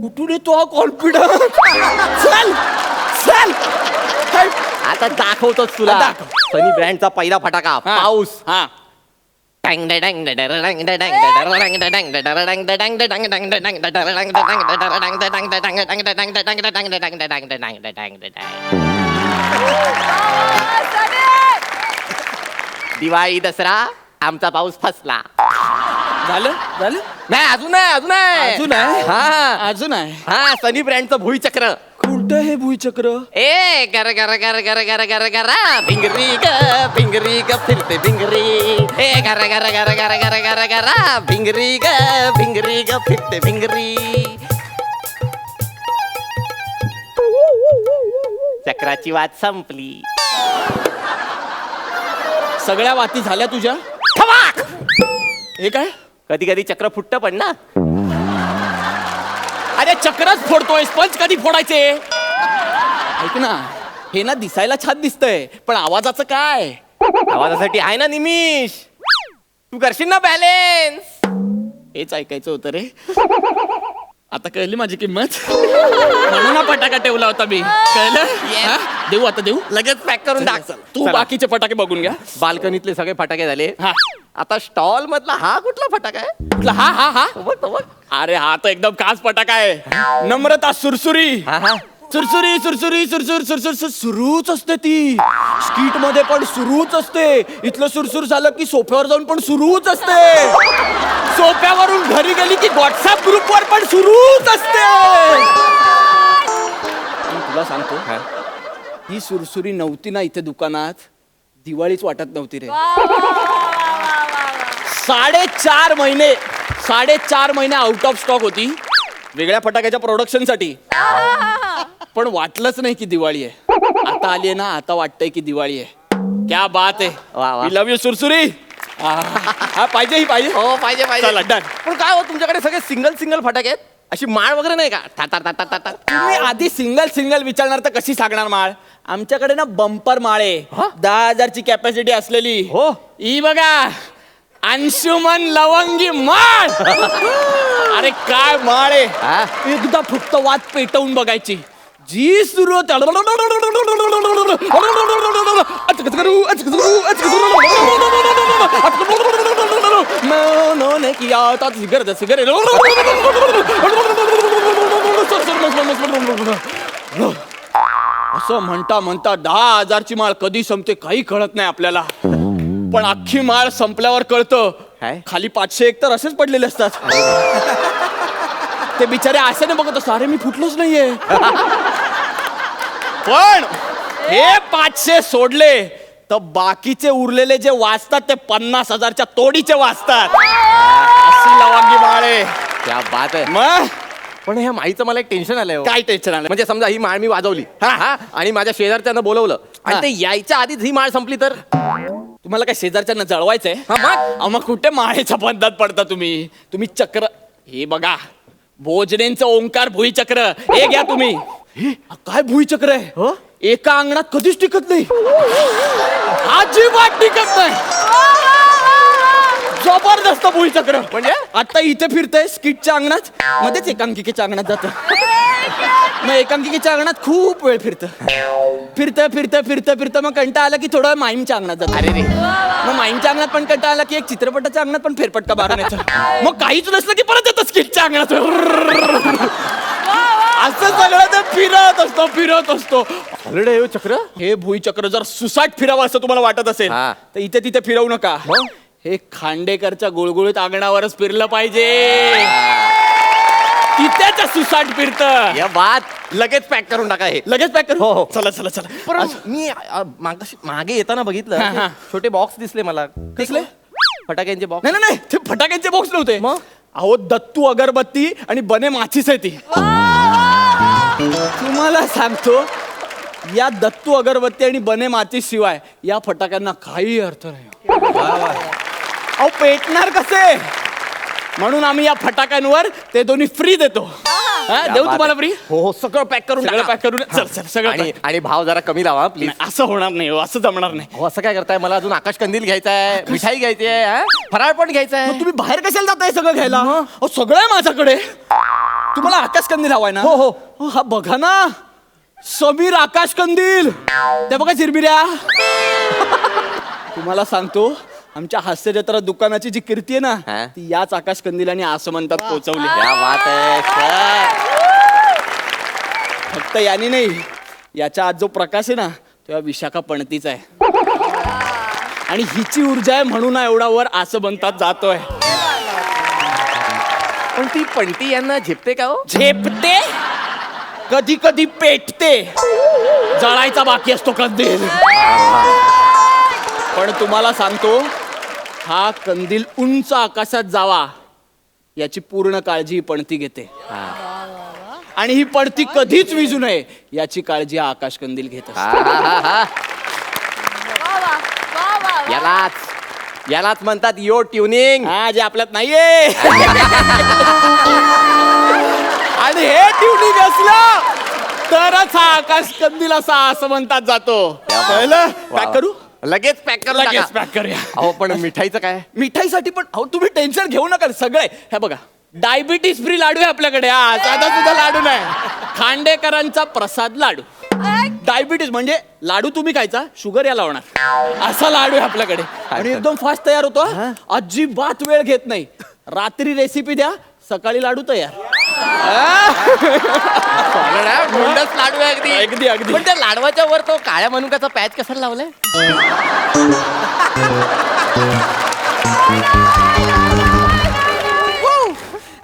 F: कुठून येतो हा कॉन्फिडन्स? चल चल चल.
G: आता दाखवतोच तुला.
F: दाखव.
G: सनी ब्रँडचा पहिला फटाका
F: हा.
G: पाऊस.
F: हा
G: दिवाळी दसरा आमचा पाऊस फसला.
F: झालं झालं.
G: नाही अजून आहे अजून आहे
F: अजून आहे?
G: हा
F: अजून आहे.
G: हा सनी ब्रँडचं भुईचक्र.
F: कुठं हे भुईचक्र?
G: ए गर गर गर गर गर गर गरा भिंगरी ग फिरते भिंगरी. ए गर गर गर गर गर गर गरा भिंगरी ग फिरते भिंगरी. चक्राची वाट संपली.
F: सगळ्या वाती झाल्या तुझ्या?
G: ठवाक.
F: हे काय?
G: कधी कधी चक्र फुटतं पण ना.
F: अरे चक्रच फोडतोय, स्पंज कधी फोडायचे? ऐक ना, हे ना दिसायला छान दिसतंय, पण आवाजाचं काय?
G: आवाजासाठी आहे ना निमिष. तू करशील ना बॅलेन्स.
F: हेच ऐकायचं होतं रे. आता कळली माझी किंमत. म्हणून हा फटाका ठेवला होता मी. कळलं? हा? देऊ आता देऊ.
G: लगेच पॅक करून टाक.
F: तू बाकीचे फटाके बघून घ्या.
G: बाल्कनीतले सगळे फटाके झाले.
F: हा.
G: आता स्टॉल मधला हा कुठला फटाका आहे?
F: कुठला? हा हा हा.
G: तो बघ, तो बघ.
F: अरे हा तर एकदम खास फटाका आहे. नम्रता सुरसुरी.
G: हा हा.
F: सुरसुरी सुरसुरी सुरसुर सुरसुर सुरूच असते ती. स्किट मध्ये पण सुरूच असते. इथलं सुरसुर झालं की सोफ्यावर जाऊन पण सुरूच असते. सोफ्यावरून घरी गेली की व्हॉट्सअप ग्रुपवर पण सुरूच असते. मी तुला सांगतो, ही सुरसुरी नव्हती ना इथे दुकानात, दिवाळीच वाटत नव्हती रे. 4.5 महिने आउट ऑफ स्टॉक होती वेगळ्या फटाक्याच्या प्रोडक्शनसाठी. पण वाटलंच नाही की दिवाळी आहे. आता आली आहे ना, आता वाटतंय की दिवाळी आहे. क्या बात आहे.
G: वा, वा.
F: वी लव्ह यू सुरसुरी. हा पाहिजे, ही पाहिजे.
G: हो पाहिजे पाहिजे.
F: चला, done.
G: पण काय हो तुमच्याकडे सगळे सिंगल फटाके आहेत? अशी माळ वगैरे नाही का? टा टा टा टा टा.
F: तुम्ही आधी सिंगल विचारणार तर कशी सांगणार माळ? आमच्याकडे ना बंपर माळ आहे. 10,000ची कॅपॅसिटी असलेली.
G: हो.
F: ही बघा, अंशुमन लवंगी माळ. अरे काय माळ आहे.
G: हा?
F: एकदा फक्त वात पेटवून बघायची. जी सुरू होते असं म्हणता म्हणता 10,000ची माळ कधी संपते काही कळत नाही आपल्याला. पण अख्खी माळ संपल्यावर कळतं
G: काय?
F: खाली 501 तर असेच पडलेले असतात. ते बिचारे असे नाही बघत असतात, अरे मी फुटलोच नाहीये. पण हे 500 सोडले तर बाकीचे उरलेले जे वाचतात ते 50,000च्या तोडीचे वाचतात. अशी लवांगी माळ आहे.
G: क्या बात आहे.
F: मग
G: पण ह्या माळीचं मला एक टेन्शन आलंय हो.
F: काय टेन्शन आलं?
G: म्हणजे समजा ही माळ मी वाजवली हा आणि माझ्या शेजारच्यानं बोलवलं आणि
F: हा.
G: ते यायच्या आधीच ही माळ संपली तर?
F: तुम्हाला काय शेजारच्यांना जळवायचंय?
G: हा, मग?
F: मग कुठे माळेच्या बंधात पडता तुम्ही चक्र हे बघा, भोजनेंचं ओंकार भुईचक्र हे घ्या तुम्ही. काय भुईचक्र आहे? एका अंगणात कधीच टिकत नाही. अजिबात टिकत नाही. जबरदस्त भुईचक्र. म्हणजे आता इथे फिरतंय स्किटच्या अंगणात, मध्येच एकांकिकेच्या अंगणात जातं. मग एकांकिकेच्या अंगणात खूप वेळ फिरतं मग कंटाळा आला की थोडं माईमच्या अंगणात जातं.
G: अरे रे.
F: मग माईमच्या अंगणात पण कंटाळा आला की एक चित्रपटाच्या अंगणात पण फेरफटका मारून येतो. मग काहीच नसलं की परत येतं स्किटच्या अंगणात. असं सगळं ते फिरत असतो.
G: ऑलरेडी हे चक्र.
F: हे भुईचक्र जर सुसाट फिरावं असं तुम्हाला वाटत असेल
G: हा.
F: तर इथे तिथे फिरवू नका. हे खांडेकरच्या गुळगुळीत अंगणावरच फिरलं पाहिजे. तिथेच सुसाट फिरत.
G: या बात लगेच पॅक करून टाका हे.
F: लगेच पॅक करू.
G: हो.
F: चला चला चला.
G: पण मी मागे येताना बघितलं
F: हा, हा.
G: छोटे बॉक्स दिसले मला.
F: कसले?
G: फटाक्यांचे बॉक्स.
F: नाही नाही नाही, ते फटाक्यांचे बॉक्स नव्हते.
G: मग?
F: अहो दत्तू अगरबत्ती आणि बने माचीस आहे ती. तुम्हाला सांगतो, या दत्तू अगरबत्ती आणि बने माचीस शिवाय या फटाक्यांना काही अर्थ नाही. अहो पेटणार कसे, म्हणून आम्ही या फटाक्यांवर ते दोन्ही फ्री देतो. हा, देऊ तुम्हाला फ्री.
G: हो हो, सगळं पॅक करून
F: सगळं
G: टाका.
F: पॅक करून चल चल सगळं
G: आणि
F: pack.
G: आणि भाव जरा कमी लावा प्लीज.
F: नाही, असं होणार नाही हो, असं जमणार नाही.
G: हो असं काय करताय, मला अजून आकाश कंदील घ्यायचा आहे, मिठाई घ्यायची आहे, हा? फराळ पण घ्यायचा
F: मग
G: आहे.
F: तुम्ही बाहेर कशाला जाताय सगळं घ्यायला? अहो सगळं आहे माझ्याकडे. तुम्हाला आकाश कंदील हवाय ना?
G: हो, हो.
F: अहो, हा बघा ना, समीर आकाश कंदील. ते बघा चिरबिऱ्या. तुम्हाला सांगतो, आमच्या हास्य जत्रा दुकानाची जी कीर्ती आहे
G: हा?
F: ना, ती याच आकाश कंदीलांनी आसमंतात पोहोचवली.
G: क्या बात आहे सर.
F: फक्त याने नाही, याच्या आज जो प्रकाश आहे ना, तो या विशाखा पणतीचा आहे. आणि हिची ऊर्जा आहे म्हणून हा एवढा वर आसमंतात जातोय.
G: पण ती पणती यांना झेपते का हो?
F: झेपते, कधी कधी पेटते, जळायचा बाकी असतो कंदील. पण तुम्हाला सांगतो, हा कंदील उंच आकाशात जावा याची पूर्ण काळजी ही पणती घेते. आणि ही पणती कधीच विजू नये याची काळजी हा आकाश कंदील घेत असतो.
G: यालाच म्हणतात यो ट्युनिंग.
F: हा, जे आपल्यात नाहीये. आणि हे ट्युनिंग असलं तरच हा आकाश कंदील असा आसमंतात जातो. कळलं? पॅक करू.
G: लगेच पॅक करून
F: लगेच
G: टाका.
F: पॅक करूया.
G: अहो पण मिठाईचं काय?
F: मिठाईसाठी पण अहो तुम्ही टेन्शन घेऊ नका. सगळे हे बघा, डायबिटीस फ्री लाडू आहे आपल्याकडे. हा, साधा सुद्धा लाडू नाही, खांडेकरांचा प्रसाद लाडू. डायबिटीस म्हणजे लाडू तुम्ही खायचा, शुगर याला होणार, असा लाडू आहे आपल्याकडे. आणि एकदम फास्ट तयार होतो. अजिबात वेळ घेत नाही. रात्री रेसिपी द्या, सकाळी लाडू तयार.
G: गोंडस लाडू आहे अगदी.
F: अगदी, अगदी.
G: पण त्या लाडवाच्या वर तो काळ्या मनुकाचा पॅच कशाला लावलाय?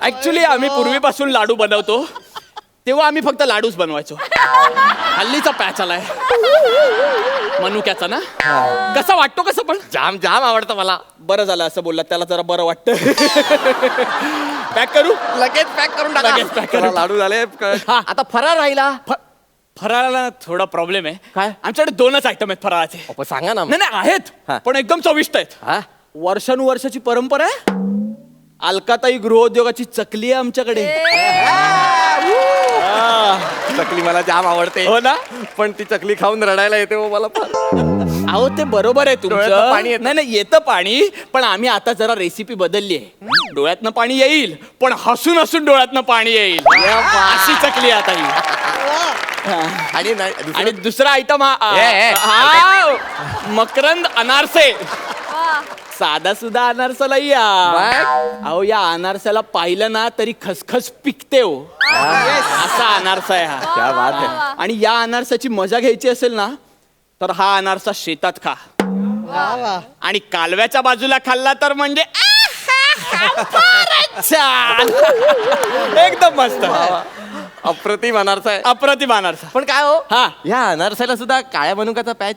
F: ऍक्च्युली आम्ही पूर्वीपासून लाडू बनवतो, तेव्हा आम्ही फक्त लाडूच बनवायचो. हल्लीचा पॅच आलाय मनुक्याचा ना. कसा वाटतो कसं? पण
G: जाम जाम आवडतं मला.
F: बरं झालं असं बोलला, त्याला जरा बरं वाटतं. पॅक करू.
G: लगेच पॅक करून टाका.
F: लगेच pack करून.
G: चला, लाडू झाले.
F: हा.
G: आता फराळ राहिला.
F: फराळाला थोडा प्रॉब्लेम आहे.
G: काय?
F: आमच्याकडे 2च आयटम आहेत फराळाचे.
G: अहो, सांगा ना.
F: नाही नाही आहेत,
G: हा.
F: पण एकदम चविष्ट आहेत.
G: हा?
F: वर्षानुवर्षाची परंपरा आहे. अलकाताई गृहोद्योगाची चकली आहे आमच्याकडे.
G: चकली मला जाम आवडते.
F: हो ना?
G: पण ती चकली खाऊन रडायला येते हो मला फार.
F: अहो ते बरोबर आहे
G: डोळ्यातनं
F: तुमचं.
G: पाणी येतं.
F: नाही नाही, येतं पाणी, पण आम्ही आता जरा रेसिपी बदलली आहे. डोळ्यातनं पाणी येईल, पण हसून हसून डोळ्यातनं पाणी येईल. अशी चकली आहे आता ही.
G: आणि नाही, दुसरं-
F: आणि दुसरा आयटम
G: ए.
F: हा मकरंद अनारसे. साधा सुद्धा अनारसा नाही या. अहो या अनारसाला पाहिलं ना तरी खसखस पिकते हो. असा अनारसा आहे हा.
G: क्या बात आहे.
F: आणि या अनारसाची मजा घ्यायची असेल ना, तर हा अनारसा शेतात खा. आणि कालव्याच्या बाजूला खाल्ला तर म्हणजे फारच छान. एकदम मस्त.
G: अप्रतिम अनारसा आहे.
F: अप्रतिम अनारसा.
G: पण काय हो,
F: हा.
G: या अनारसाला सुद्धा काळ्या मनुकाचा पॅच.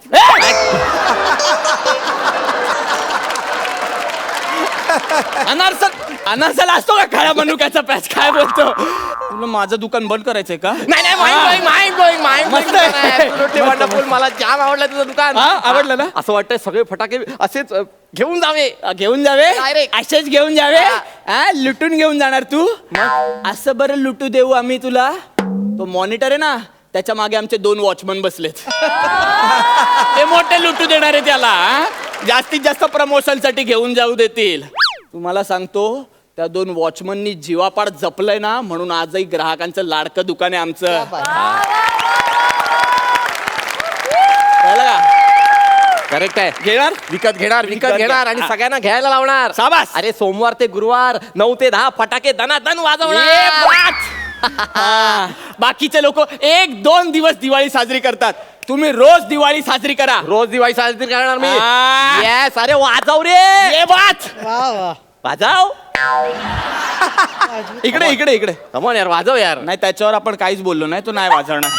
F: अनारसाला असतो का काळ्या मनुक्याचा पॅच? काय बोलतो तुला? माझं दुकान बंद करायचंय का?
G: नाही नाही, माइंड ब्लोईंग.
F: मस्त आहे.
G: वंडरफुल. मला जाम आवडलं तुझं दुकान.
F: हा, आवडलं ना?
G: असं वाटतंय सगळे फटाके असेच घेऊन जावे.
F: घेऊन जावे,
G: Direct.
F: असेच घेऊन जावे.
G: हा.
F: हा, लुटून घेऊन जाणार तू? असं बरं लुटू देऊ आम्ही तुला. तो मॉनिटर आहे ना, त्याच्या मागे आमचे 2 वॉचमन बसलेत. ते मोठे लुटू देणार आहे त्याला. हा? जास्तीत जास्त प्रमोशन साठी घेऊन जाऊ देतील. तुम्हाला सांगतो, त्या 2 वॉचमननी जीवापाड जपलंय ना, म्हणून आजही ग्राहकांचं लाडकं दुकान आहे आमचं. कळलं का?
G: करेक्ट आहे.
F: घेणार?
G: विकत घेणार
F: घेणार.
G: आणि सगळ्यांना घ्यायला लावणार.
F: शाबास.
G: अरे सोमवार ते गुरुवार 9 ते 10 फटाके दनादन
F: ये
G: वाजवणार.
F: बात. हा. बाकीचे लोक 1-2 दिवस दिवाळी साजरी करतात. तुम्ही रोज दिवाळी साजरी करा.
G: रोज दिवाळी साजरी करणार मी.
F: हा.
G: येस. अरे वाजव रे.
F: ये बात.
G: वाजव.
F: इकडे इकडे इकडे
G: कमॉन यार वाजव यार.
F: नाही त्याच्यावर आपण काहीच बोललो नाही, तो नाही वाजवणार.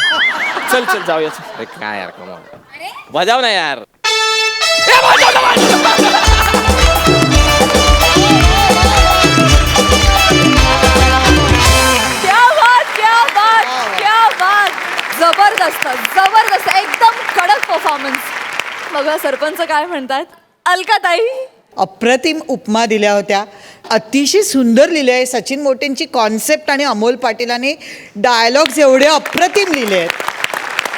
F: चल चल जाऊया चल.
G: अरे काय यार कमॉन वाजव ना यार.
A: क्या बात क्या बात क्या बात. जबरदस्त जबरदस्त एकदम कडक परफॉर्मन्स. बघा सरपंच काय म्हणतात. अलकाताई
H: अप्रतिम उपमा दिल्या होत्या. अतिशय सुंदर लिहिले आहे. सचिन मोटेंची कॉन्सेप्ट आणि अमोल पाटीलांनी डायलॉग्स एवढे अप्रतिम लिहिले आहेत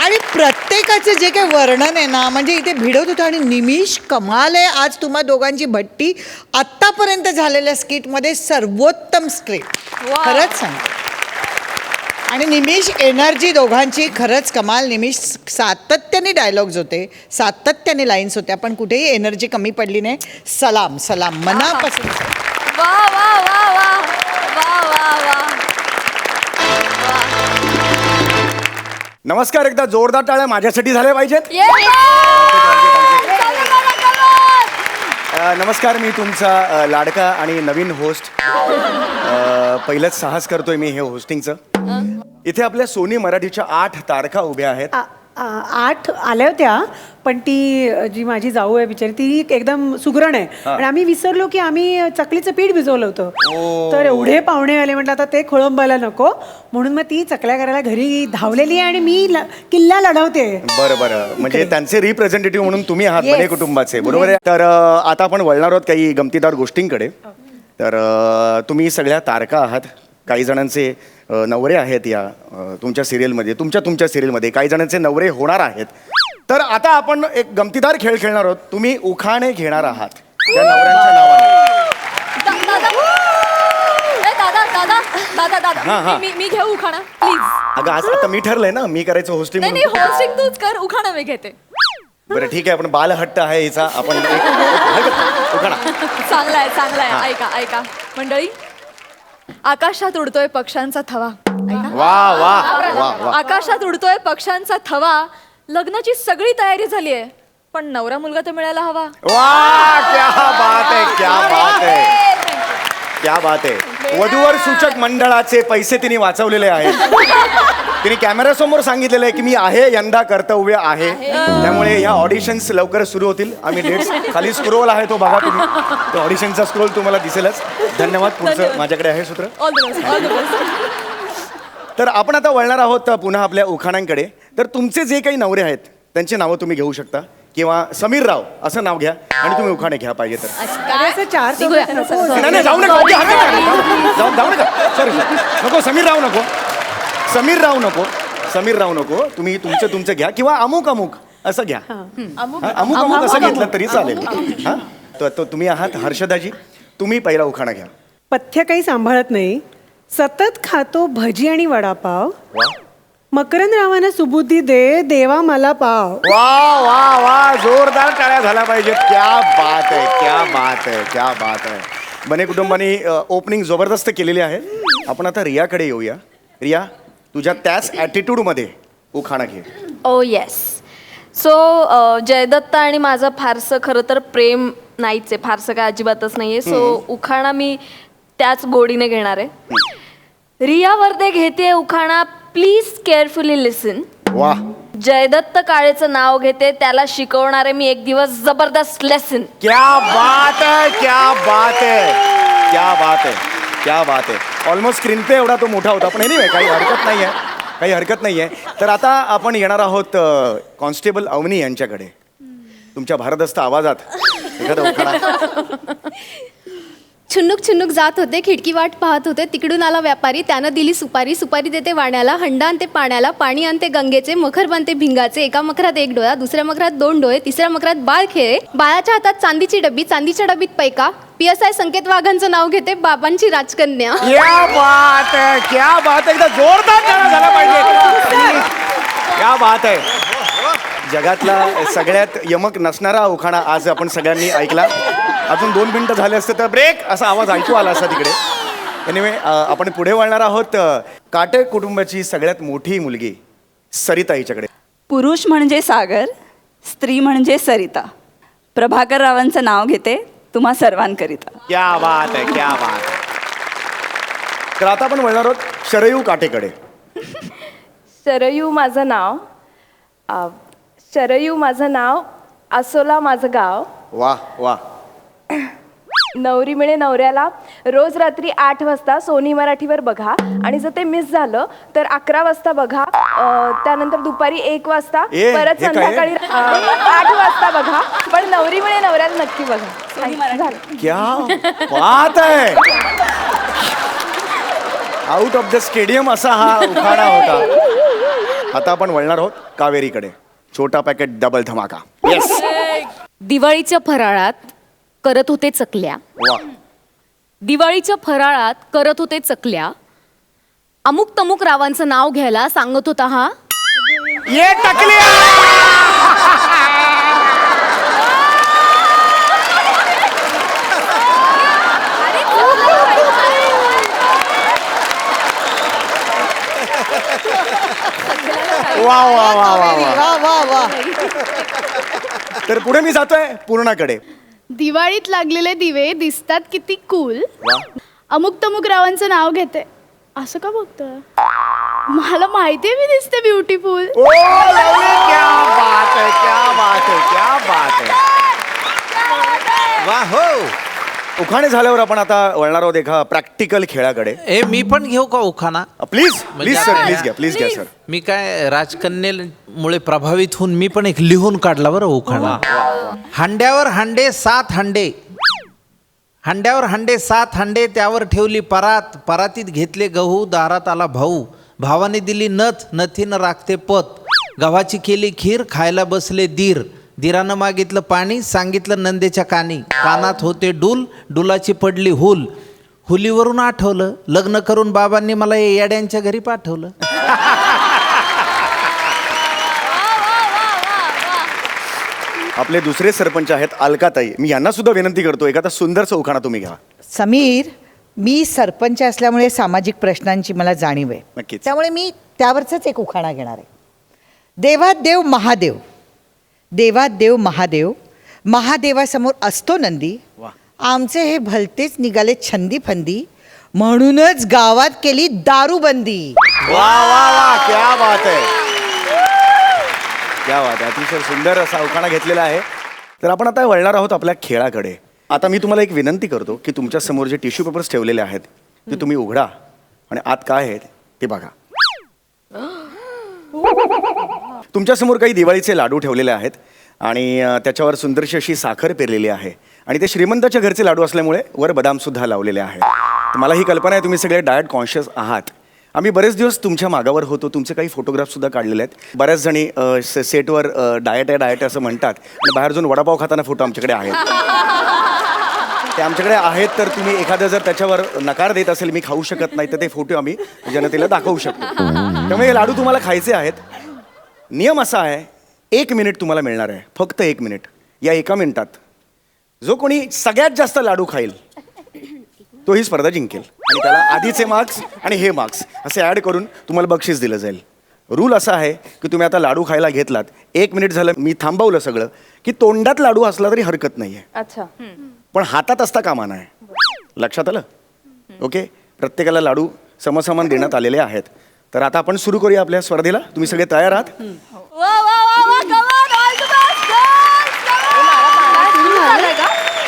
H: आणि प्रत्येकाचं जे काही वर्णन आहे ना म्हणजे इथे भिडवत होतं. आणि निमिष कमाल आहे आज तुम्हा दोघांची भट्टी. आत्तापर्यंत झालेल्या स्किटमध्ये सर्वोत्तम स्क्रिप्ट
A: वा.
H: खरंच सांग. आणि निमिष एनर्जी दोघांची खरंच कमाल. निमिष सातत्याने डायलॉग्स होते, सातत्याने लाईन्स होत्या, पण कुठेही एनर्जी कमी पडली नाही. सलाम सलाम मनापासून.
A: वा वा वा वा वा वा वा.
D: नमस्कार. एकदा जोरदार टाळ्या माझ्यासाठी झाल्या पाहिजेत. नमस्कार. मी तुमचा लाडका आणि नवीन होस्ट. पहिलंच साहस करतोय मी हे होस्टिंगचं. इथे आपल्या सोनी मराठीच्या 8 तारखा उभ्या आहेत.
I: 8 आल्या होत्या, पण ती जी माझी जाऊ आहे बिचारी ती एकदम सुगरण आहे आणि आम्ही विसरलो की आम्ही चकलीचं पीठ भिजवलं होतं. तर एवढे पाहुणे आले म्हटलं आता ते खोळंबायला नको म्हणून मग ती चकल्या करायला घरी धावलेली आहे आणि मी किल्ला लढवते.
D: बरं बरं. म्हणजे त्यांचे रिप्रेझेंटेटिव्ह म्हणून तुम्ही आहात बने कुटुंबाचे. बरोबर आहे. तर आता आपण वळणार आहोत काही गमतीदार गोष्टींकडे. तर तुम्ही सगळ्या तारका आहात. काही जणांचे नवरे आहेत या तुमच्या सिरियलमध्ये, तुमच्या सिरियलमध्ये काही जणांचे नवरे होणार आहेत. तर आता आपण एक गमतीदार खेळ खेळणार आहोत. तुम्ही उखाणे घेणार आहात त्या नवऱ्यांच्या नावाने.
A: दादा दादा दादा दादा मी घेऊ उखाणा प्लीज.
D: अगं आज आता मी ठरलंय ना मी करायचं होस्टिंग
A: नाही
D: म्हणून.
A: नाही होस्टिंग तूच कर, उखाणा मी घेते.
D: बरं ठीक आहे. आपण बालहट्ट आहे हिचा. आपण उखाणा.
A: चांगला आहे. ऐका ऐका मंडळी. आकाशात उडतोय पक्ष्यांचा थवा. ऐका.
D: वा वा वा वा.
A: आकाशात उडतोय पक्ष्यांचा थवा. लग्नाची सगळी तयारी झाली आहे, पण नवरा मुलगा तर मिळायला हवा.
D: वा क्या बात आहे. क्या बात आहे. क्या बात आहे. वधूवर सूचक मंडळाचे पैसे तिने वाचवलेले आहेत. तिने कॅमेऱ्यासमोर सांगितलेलं आहे की मी आहे यंदा कर्तव्य आहे. त्यामुळे या ऑडिशन्स लवकर सुरू होतील. आम्ही डेट्स खाली स्क्रोल आहे तो बघा तुम्ही. तो ऑडिशनचा स्क्रोल तुम्हाला दिसेलच. धन्यवाद. पुढचं माझ्याकडे आहे सूत्र.
A: All the best all the best.
D: तर आपण आता वळणार आहोत पुन्हा आपल्या उखाणांकडे. तर तुमचे जे काही नवरे आहेत त्यांची नावं तुम्ही घेऊ शकता किंवा समीर राव असं नाव घ्या आणि तुम्ही उखाणे घ्या पाहिजे तर.
I: असं 4 सोबत नको.
D: नाही जाऊ नका. जाऊ नका. सॉरी नको. समीर राव नको. समीर राव नको. तुम्ही तुमचं घ्या किंवा अमुक असं घ्या. अमुक असं घेतलं तरी चालेल. हा तो तुम्ही आहात हर्षदाजी. तुम्ही पहिला उखाणा घ्या.
I: पथ्य काही सांभाळत नाही, सतत खातो भजी आणि वडापाव. मकरंद रावांना सुबुद्धी दे, देवा मला पाव.
D: वा वा वा. जोरदार टाळ्या झाल्या पाहिजेत. क्या बात आहे. क्या बात आहे. क्या बात आहे. बने कुटुंबाने ओपनिंग जबरदस्त केलेली आहे. आपण आता रियाकडे येऊया. रिया तुझ्या त्याच ॲटिट्यूडमध्ये उखाणा घे.
J: ओ येस. सो जयदत्त आणि माझं फारसं खरं तर प्रेम नाहीच आहे, फारसं काय अजिबातच नाही आहे. सो उखाणा मी त्याच गोडीने घेणार आहे. रिया वर्दे घेते उखाणा. प्लीज केअरफुली लिसन.
D: वा.
J: जयदत्त काळेचं नाव घेते, त्याला शिकवणारे मी एक दिवस जबरदस्त लेसन.
D: क्या बात है. क्या बात है. क्या बात है. क्या बात आहे. ऑलमोस्ट स्क्रीन पे एवढा तो मोठा होता. पण एनिवे काही हरकत नाही आहे. तर आता आपण येणार आहोत कॉन्स्टेबल अवनी यांच्याकडे. तुमच्या भारदस्त आवाजात एखादा उखाणा.
K: छुन्नुक छुन्नुक जात होते, खिडकी वाट पाहत होते, तिकडून आला व्यापारी, त्यानं दिली सुपारी, सुपारी देते वाण्याला, हंडा आणते पाण्याला, पाणी आणते गंगेचे, मखर बनते भिंगाचे, एका मखरात 1 डोळा, दुसऱ्या मखरात 2 डोळे, तिसऱ्या मखरात बाळ खेळे, बाळाच्या हातात चांदीची डब्बी, चांदीच्या डब्बीत पैका, PSI संकेत वाघांचं नाव घेते, बाबांची राजकन्या.
D: क्या बात है. क्या बात आहे. एकदा जोरदार टाळ्या झाला पाहिजे. क्या बात आहे. जगातला सगळ्यात यमक नसणारा उखाणा आज आपण सगळ्यांनी ऐकला. अजून 2 मिनिटं झाले असते तर ब्रेक असा आवाज ऐकू आला असता तिकडे. एनिवे आपण पुढे वळणार आहोत काटे कुटुंबाची सगळ्यात मोठी मुलगी सरिता हिच्याकडे.
L: पुरुष म्हणजे सागर, स्त्री म्हणजे सरिता. प्रभाकर रावांचं नाव घेते तुम्हा सर्वांकरिता.
D: क्या बात आहे. क्या बात आहे. तर आता आपण वळणार आहोत शरयू काटेकडे.
J: शरयू माझं नाव, शरयू माझं नाव, आसोला माझं गाव.
D: वा वा.
J: नवरी मिळे नवऱ्याला रोज रात्री 8 वाजता सोनी मराठीवर बघा, आणि जर ते मिस झालं तर 11 वाजता बघा, त्यानंतर दुपारी 1 वाजता, परत
D: हे काय?
J: संध्याकाळी 8 वाजता बघा. पण नवरी मिळे नवऱ्याला नक्की बघा. झालं.
D: क्या बात आहे. आउट ऑफ द स्टेडियम असा हा उखाणा होता. आता आपण वळणार आहोत कावेरीकडे. छोटा पॅकेट डबल धमाका. येस.
B: दिवाळीच्या फराळात करत होते चकल्या.
D: वा.
B: दिवाळीच्या फराळात करत होते चकल्या. अमुक तमुक रावांचं नाव घ्यायला सांगत होता हा.
D: ये टकल्या. वा वा वा वा वा.
H: वा वा वा.
D: तर पुढे मी जातोय पूर्णाकडे.
K: दिवाळीत लागलेले दिवे दिसतात किती कूल.
D: वा.
K: अमुक तमुक रावांचं नाव घेते. असं का बघतोय? मला माहितीये मी दिसते ब्युटिफुल.
D: ओ लवली, क्या बात है, क्या बात है, क्या बात है.
E: वा हो.
D: उखाणे झाल्यावर आपण आता वळणार आहोत एका प्रॅक्टिकल खेळाकडे.
E: ए मी पण घेऊ का उखाणा?
D: प्लीज
E: म्हणजे
D: प्लीज सर,
E: आता
D: प्लीज घ्या, प्लीज घ्या सर.
E: मी काय राजकन्येमुळे प्रभावित होऊन मी पण एक लिहून काढला बरं उखाणा. हांड्यावर हांडे 7 हांडे, हांड्यावर हांडे 7 हांडे, त्यावर ठेवली परात, परातीत घेतले गहू, दारात आला भाऊ, भावाने दिली नथ, नथीनं राखते पत, गव्हाची केली खीर, खायला बसले दीर, दीरानं मागितलं पाणी, सांगितलं नंदेच्या कानी, कानात होते डूल, डुलाची पडली हुल, हुलीवरून आठवलं लग्न करून बाबांनी मला येड्यांच्या घरी पाठवलं.
D: आपले दुसरे सरपंच आहेत अलकाताई. मी यांना सुद्धा विनंती करतो एखादा सुंदरचा उखाणा तुम्ही घ्या.
H: समीर, मी सरपंच असल्यामुळे सामाजिक प्रश्नांची मला जाणीव आहे.
D: नक्कीच.
H: त्यामुळे मी त्यावरच एक उखाणा घेणार आहे. देवात देव महादेव, देवात देव महादेव, महादेवासमोर असतो नंदी,
D: वा.
H: आमचे हे भलतेच निघाले छंदी फंदी, म्हणूनच गावात केली दारूबंदी.
D: वा वा वा, क्या बात आहे, क्या बात आहे. अतिशय सुंदर असा उखाणा घेतलेला आहे. तर आपण आता वळणार आहोत आपल्या खेळाकडे. आता मी तुम्हाला एक विनंती करतो की तुमच्या समोर जे टिश्यू पेपर्स ठेवलेले आहेत ते तुम्ही उघडा आणि आत काय आहेत ते बघा. तुमच्या समोर काही दिवाळीचे लाडू ठेवलेले आहेत आणि त्याच्यावर सुंदरशी अशी साखर पेरलेली आहे आणि ते श्रीमंताच्या घरचे लाडू असल्यामुळे वर बदाम सुद्धा लावलेले आहेत. तर मला ही कल्पना आहे तुम्ही सगळे डाएट कॉन्शियस आहात. आम्ही बरेच दिवस तुमच्या मागावर होतो, तुमचे काही फोटोग्राफ सुद्धा काढलेले आहेत. बऱ्याच जणी सेटवर डाएट आहे असं म्हणतात आणि बाहेर जाऊन वडापाव खाताना फोटो आमच्याकडे आहेत. ते आमच्याकडे आहेत. तर तुम्ही एखादं जर त्याच्यावर नकार देत असेल मी खाऊ शकत नाही, तर ते फोटो आम्ही जनतेला दाखवू शकतो. त्यामुळे हे लाडू तुम्हाला खायचे आहेत. नियम असा आहे 1 मिनिट तुम्हाला मिळणार आहे, फक्त 1 मिनिट. या 1 मिनिटात जो कोणी सगळ्यात जास्त लाडू खाईल तो ही स्पर्धा जिंकेल आणि त्याला आधीचे मार्क्स आणि हे मार्क्स असे ॲड करून तुम्हाला बक्षीस दिलं जाईल. रूल असा आहे की तुम्ही आता लाडू खायला घेतलात, 1 मिनिट झालं, मी थांबवलं सगळं, की तोंडात लाडू असला तरी हरकत नाही आहे,
J: अच्छा.
D: पण हातात असता कामा नये. लक्षात आलं? ओके. प्रत्येकाला लाडू समसमान देण्यात आलेले आहेत. तर आता आपण सुरू करूया आपल्या स्पर्धेला. तुम्ही सगळे तयार आहात?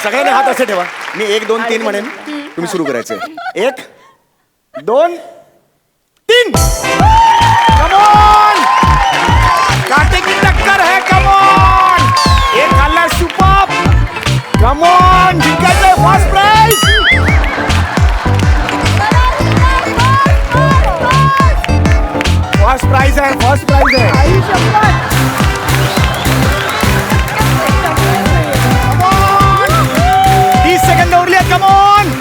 D: सगळ्यांनी हात असे ठेवा. मी 1 2 3 म्हणेन, तुम्ही सुरू करायचे. 1 2 3. कम ऑन, काटे की टक्कर है. कम ऑन, एक खाल्ला सुपर. कम ऑन, जिंकायचंय फर्स्ट प्राइज. फर्स्ट प्राइज आहे, फर्स्ट प्राइज आहे. 30 सेकंद उरली आहेत. Come on.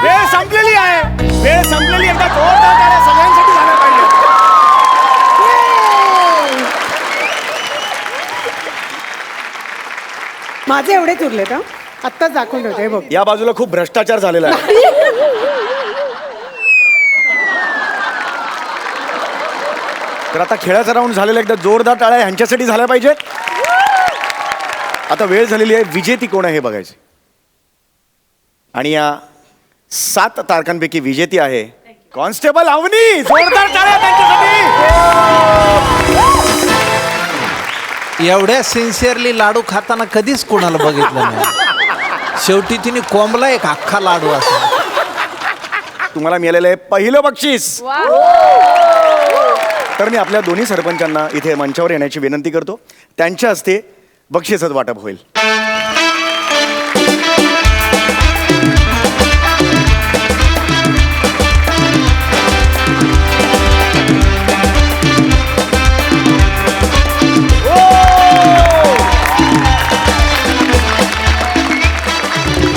D: वेळ संपलेली आहे, वेळ संपलेली. एकदा जोरदार टाळ्या सगळ्यांसाठी झाल्या पाहिजे.
I: माझे एवढेच उरलेत. आत्ताच दाखवून ठेवते बघ.
D: या बाजूला खूप भ्रष्टाचार झालेला आहे. तर आता खेळाचा राऊंड झालेला, एकदा जोरदार टाळ्या ह्यांच्यासाठी झाल्या पाहिजेत. आता वेळ झालेली आहे विजेती कोण आहे हे बघायचे. आणि या 7 तारखांपैकी विजेती आहे कॉन्स्टेबल अवनी. जोरदार टाळ्या त्यांच्यासाठी.
E: एवढ्या सिन्सिअरली लाडू खाताना कधीच कोणाला बघितलं नाही. शेवटी तिने कोंबला एक अख्खा लाडू असा.
D: तुम्हाला मिळालेलं आहे पहिलं बक्षीस. तर मी आपल्या दोन्ही सरपंचांना इथे मंचावर येण्याची विनंती करतो. त्यांच्या हस्ते बक्षिसाचं वाटप होईल.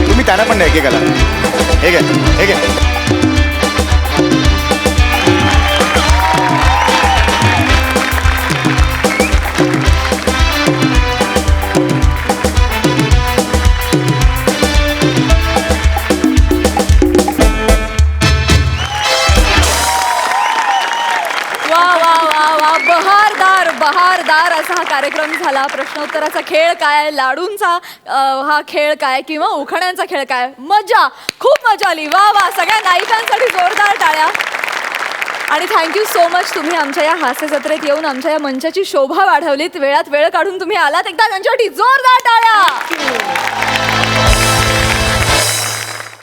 D: तुम्ही त्यांना पण द्या एकेकाला. हे घ्या, हे घ्या.
A: बहारदार असा हा कार्यक्रम झाला. प्रश्नोत्तराचा खेळ काय, लाडूंचा हा खेळ काय, किंवा उखाण्यांचा खेळ काय. मजा, खूप मजा आली. वा वा, सगळ्या नायिकांसाठी जोरदार टाळ्या. आणि थँक्यू सो मच, तुम्ही आमच्या या हास्य जत्रेत येऊन आमच्या या मंचाची शोभा वाढवलीत. वेळात वेळ काढून तुम्ही आलात. एकदा त्यांच्यासाठी जोरदार टाळ्या.